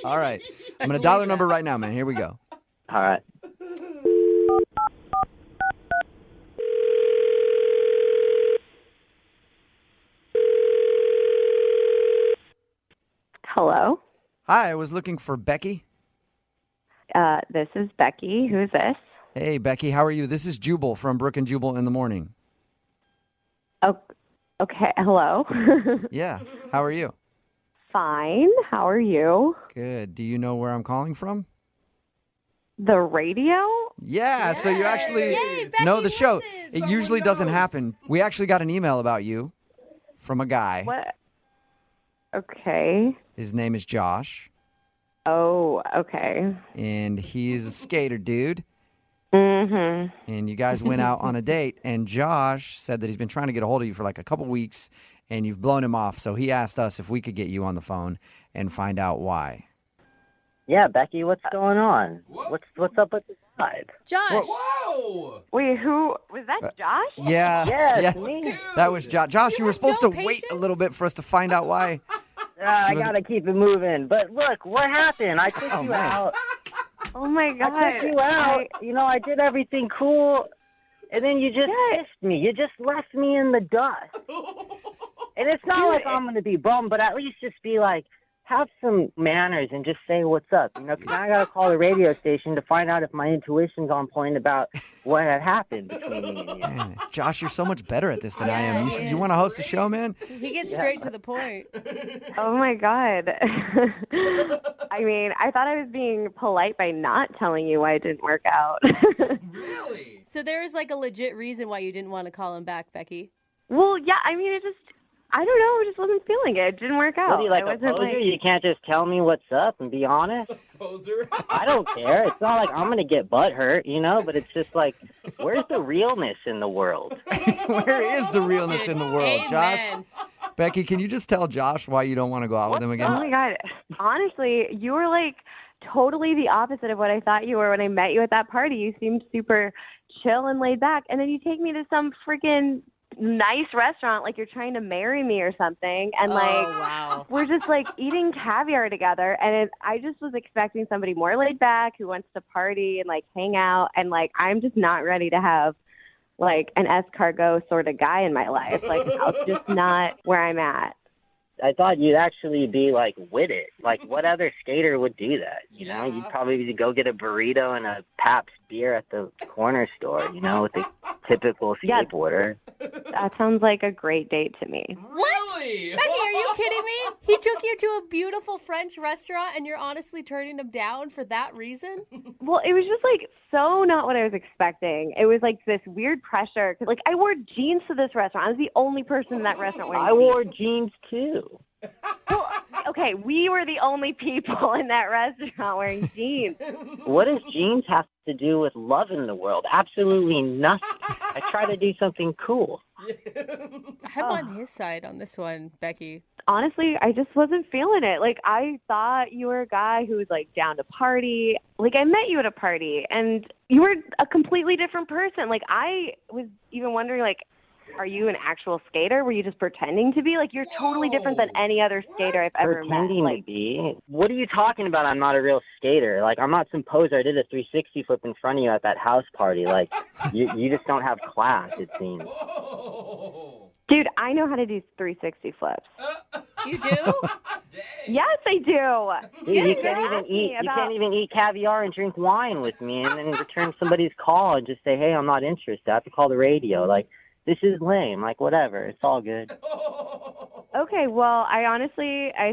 Speaker 2: All right. I'm going to dial her number right now, man. Here we go.
Speaker 15: All right.
Speaker 16: Hello.
Speaker 2: Hi, I was looking for Becky.
Speaker 16: This is Becky. Who's this?
Speaker 2: Hey, Becky, how are you? This is Jubal from Brooke and Jubal in the morning.
Speaker 16: Oh, okay. Hello.
Speaker 2: Yeah, how are you?
Speaker 16: Fine. How are you?
Speaker 2: Good. Do you know where I'm calling from?
Speaker 16: The radio?
Speaker 2: Yeah, so you actually know the show. It usually doesn't happen. We actually got an email about you from a guy.
Speaker 16: What? Okay.
Speaker 2: His name is Josh.
Speaker 16: Oh, okay.
Speaker 2: And he's a skater dude.
Speaker 16: Mm-hmm.
Speaker 2: And you guys went out on a date, and Josh said that he's been trying to get a hold of you for like a couple weeks, and you've blown him off. So he asked us if we could get you on the phone and find out why.
Speaker 15: Yeah, Becky, what's going on? What's up with the vibe?
Speaker 4: Josh.
Speaker 5: Whoa!
Speaker 16: Wait, who was that? Josh?
Speaker 2: Yeah.
Speaker 15: Yes,
Speaker 2: yeah.
Speaker 15: me.
Speaker 2: That was Josh. Josh, you were supposed to wait a little bit for us to find out why.
Speaker 15: I gotta keep it moving. But look, what happened? I took you out.
Speaker 16: Oh my God!
Speaker 15: I took you out. You know, I did everything cool, and then you just missed me. You just left me in the dust. And it's not like I'm gonna be bummed, but at least just be like, have some manners and just say what's up. You know, 'cause now I gotta call the radio station to find out if my intuition's on point about what had happened between me and you.
Speaker 2: Man, Josh, you're so much better at this than I am. You want to host a show, man?
Speaker 4: He gets straight to the point.
Speaker 16: Oh my God. I mean, I thought I was being polite by not telling you why it didn't work out.
Speaker 5: Really?
Speaker 4: So there is like a legit reason why you didn't want to call him back, Becky.
Speaker 16: Well, yeah, I mean, I don't know, I just wasn't feeling it. It didn't work out.
Speaker 15: What are you, like
Speaker 16: I
Speaker 15: a
Speaker 16: wasn't
Speaker 15: poser? You can't just tell me what's up and be honest?
Speaker 5: Poser?
Speaker 15: I don't care. It's not like I'm going to get butt hurt, you know, but it's just like, where's the realness in the world?
Speaker 2: Where is the realness in the world, Josh?
Speaker 4: Amen.
Speaker 2: Becky, can you just tell Josh why you don't want to go out with him again?
Speaker 16: Oh my God. Honestly, you were like totally the opposite of what I thought you were when I met you at that party. You seemed super chill and laid back. And then you take me to some freaking nice restaurant like you're trying to marry me or something, and like we're just like eating caviar together, and I just was expecting somebody more laid back who wants to party and like hang out, and like I'm just not ready to have
Speaker 13: like an escargot sort of guy in my life. Like, that's just not where I'm at.
Speaker 15: I thought you'd actually be, like, with it. Like, what other skater would do that? You know, you'd probably go get a burrito and a Pabst beer at the corner store, you know, with the typical skateboarder.
Speaker 13: That sounds like a great date to me.
Speaker 4: Becky, are you kidding me? He took you to a beautiful French restaurant and you're honestly turning him down for that reason?
Speaker 13: Well, it was just like so not what I was expecting. It was like this weird pressure. 'Cause, like, I wore jeans to this restaurant. I was the only person in that restaurant wearing
Speaker 15: I wore jeans too.
Speaker 13: Well, okay, we were the only people in that restaurant wearing jeans.
Speaker 15: What does jeans have to do with love in the world? Absolutely nothing. I try to do something cool.
Speaker 4: I'm on his side on this one, Becky.
Speaker 13: Honestly, I just wasn't feeling it. Like, I thought you were a guy who was, like, down to party. Like, I met you at a party, and you were a completely different person. Like, I was even wondering, like, are you an actual skater? Were you just pretending to be? Like, you're totally different than any other skater I've ever met.
Speaker 15: Pretending to be? What are you talking about? I'm not a real skater. Like, I'm not some poser. I did a 360 flip in front of you at that house party. Like, you just don't have class, it seems.
Speaker 13: Dude, I know how to do 360 flips.
Speaker 4: You do?
Speaker 13: Yes, I do.
Speaker 15: Dude, you can't even eat caviar and drink wine with me and then return somebody's call and just say, hey, I'm not interested. I have to call the radio. Like, this is lame. Like, whatever. It's all good.
Speaker 13: Okay, well, I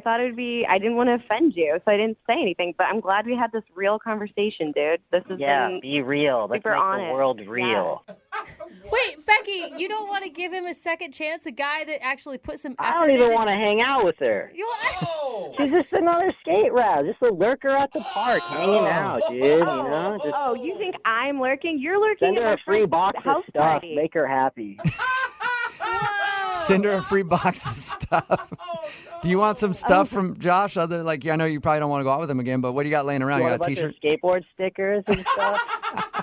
Speaker 13: thought it would be, I didn't want to offend you, so I didn't say anything, but I'm glad we had this real conversation, dude. This has been
Speaker 15: be real. Let's
Speaker 13: super
Speaker 15: make
Speaker 13: honest.
Speaker 15: the world real.
Speaker 13: Yeah.
Speaker 4: Wait, Becky, you don't want to give him a second chance? A guy that actually put some effort
Speaker 15: I don't even
Speaker 4: into-
Speaker 15: want to hang out with her. She's just another skate rat, just a lurker at the park, hanging out, dude. You know, just
Speaker 13: you think I'm lurking? You're lurking
Speaker 15: send
Speaker 13: at
Speaker 15: her
Speaker 13: my
Speaker 15: a free
Speaker 13: friend's
Speaker 15: box of
Speaker 13: house
Speaker 15: stuff,
Speaker 13: party.
Speaker 15: make her happy.
Speaker 2: Send her a free box of stuff. Do you want some stuff from Josh? Other like, I know you probably don't want to go out with him again, but what do you got laying around? You
Speaker 15: Want
Speaker 2: got a
Speaker 15: bunch of
Speaker 2: T-shirt?
Speaker 15: skateboard stickers and stuff?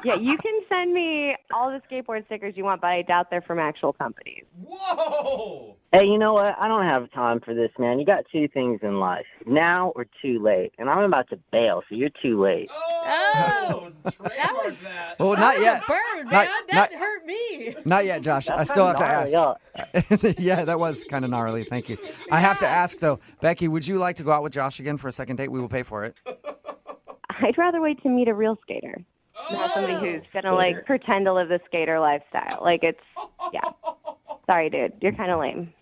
Speaker 13: Yeah, you can send me all the skateboard stickers you want, but I doubt they're from actual companies.
Speaker 5: Whoa!
Speaker 15: Hey, you know what? I don't have time for this, man. You got two things in life, now or too late. And I'm about to bail, so you're too late.
Speaker 4: Oh,
Speaker 5: trademark that.
Speaker 2: Well, not yet.
Speaker 4: Bird,
Speaker 2: Not-
Speaker 4: man.
Speaker 2: not-
Speaker 4: That hurt me.
Speaker 2: Not yet, Josh. I still have to ask. Yeah, that was kind of gnarly. Thank you. I have to ask, though. Becky, would you like to go out with Josh again for a second date? We will pay for it.
Speaker 13: I'd rather wait to meet a real skater. Not somebody who's going to, like, pretend to live the skater lifestyle. Like, it's, yeah. Sorry, dude. You're kind of lame.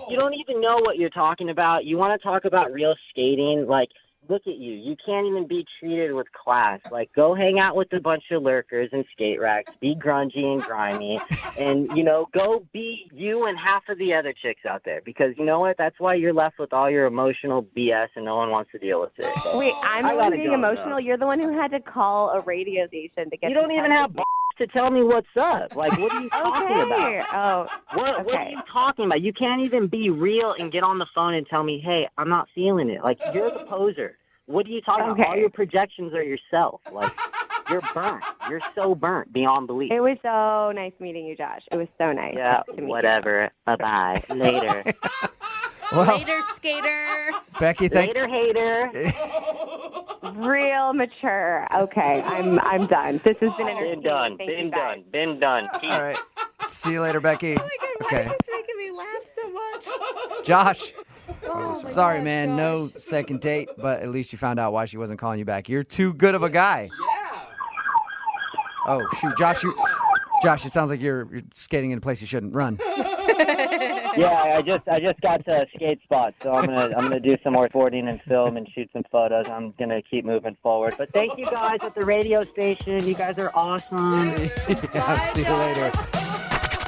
Speaker 15: You don't even know what you're talking about. You want to talk about real skating? Like, look at you. You can't even be treated with class. Like, go hang out with a bunch of lurkers and skate racks. Be grungy and grimy. And, you know, go be you and half of the other chicks out there. Because, you know what? That's why you're left with all your emotional BS and no one wants to deal with it. So,
Speaker 13: Wait, I'm
Speaker 15: I
Speaker 13: the one
Speaker 15: gotta
Speaker 13: being
Speaker 15: go,
Speaker 13: emotional?
Speaker 15: though.
Speaker 13: You're the one who had to call a radio station to get
Speaker 15: You don't even have to tell me what's up. Like, what are you talking about?
Speaker 13: Oh,
Speaker 15: What are you talking about? You can't even be real and get on the phone and tell me, hey, I'm not feeling it. Like, you're the poser. What are you talking about? All your projections are yourself. Like, you're burnt. You're so burnt beyond belief.
Speaker 13: It was so nice meeting you, Josh. It was so nice.
Speaker 15: Yeah,
Speaker 13: to meet
Speaker 15: whatever. Bye-bye. Later.
Speaker 4: Later, skater.
Speaker 2: Becky, thank
Speaker 15: Later, hater.
Speaker 13: Real mature. Okay, I'm done. This has been entertaining.
Speaker 15: Been done.
Speaker 2: All right. See you later, Becky.
Speaker 4: Oh my God, why is this making me laugh so much?
Speaker 2: Josh.
Speaker 4: Oh my
Speaker 2: Sorry,
Speaker 4: God,
Speaker 2: man.
Speaker 4: Josh.
Speaker 2: No second date, but at least you found out why she wasn't calling you back. You're too good of a guy. Oh, shoot. Josh, it sounds like you're skating in a place you shouldn't run.
Speaker 15: Yeah, I just got to a skate spot, so I'm gonna do some more boarding and film and shoot some photos. I'm gonna keep moving forward. But thank you guys at the radio station. You guys are awesome.
Speaker 2: Yeah, see you later.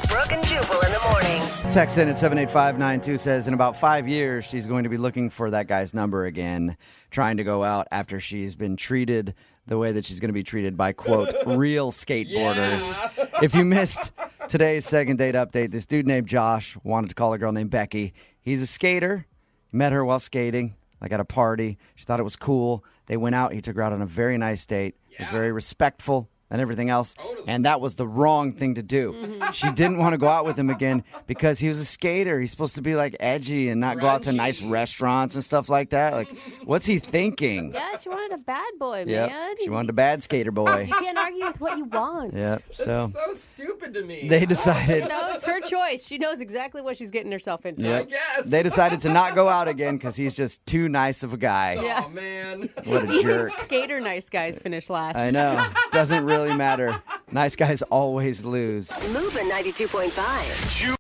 Speaker 8: Brooke and Jubal in the morning.
Speaker 2: Text in at 78592 says in about 5 years she's going to be looking for that guy's number again, trying to go out after she's been treated the way that she's going to be treated by, quote, real skateboarders. Yeah. If you missed today's second date update, this dude named Josh wanted to call a girl named Becky. He's a skater. Met her while skating, like at a party. She thought it was cool. They went out. He took her out on a very nice date. He was very respectful, and everything else. And that was the wrong thing to do. She didn't want to go out with him again because he was a skater. He's supposed to be like edgy and not go out to nice restaurants and stuff like that. Like, what's he thinking?
Speaker 4: Yeah, she wanted a bad boy,
Speaker 2: Yep.
Speaker 4: man.
Speaker 2: She wanted a bad skater boy.
Speaker 4: You can't argue with what you want.
Speaker 2: Yep. So
Speaker 5: So stupid to me.
Speaker 2: they decided.
Speaker 4: No, it's her choice. She knows exactly what she's getting herself into.
Speaker 2: Yep. They decided to not go out again because he's just too nice of a guy.
Speaker 4: Yeah.
Speaker 5: Oh, man.
Speaker 2: What a jerk.
Speaker 4: Skater nice guys finish last.
Speaker 2: I know. Doesn't really matter. Nice guys always lose.
Speaker 8: Moving 92.5.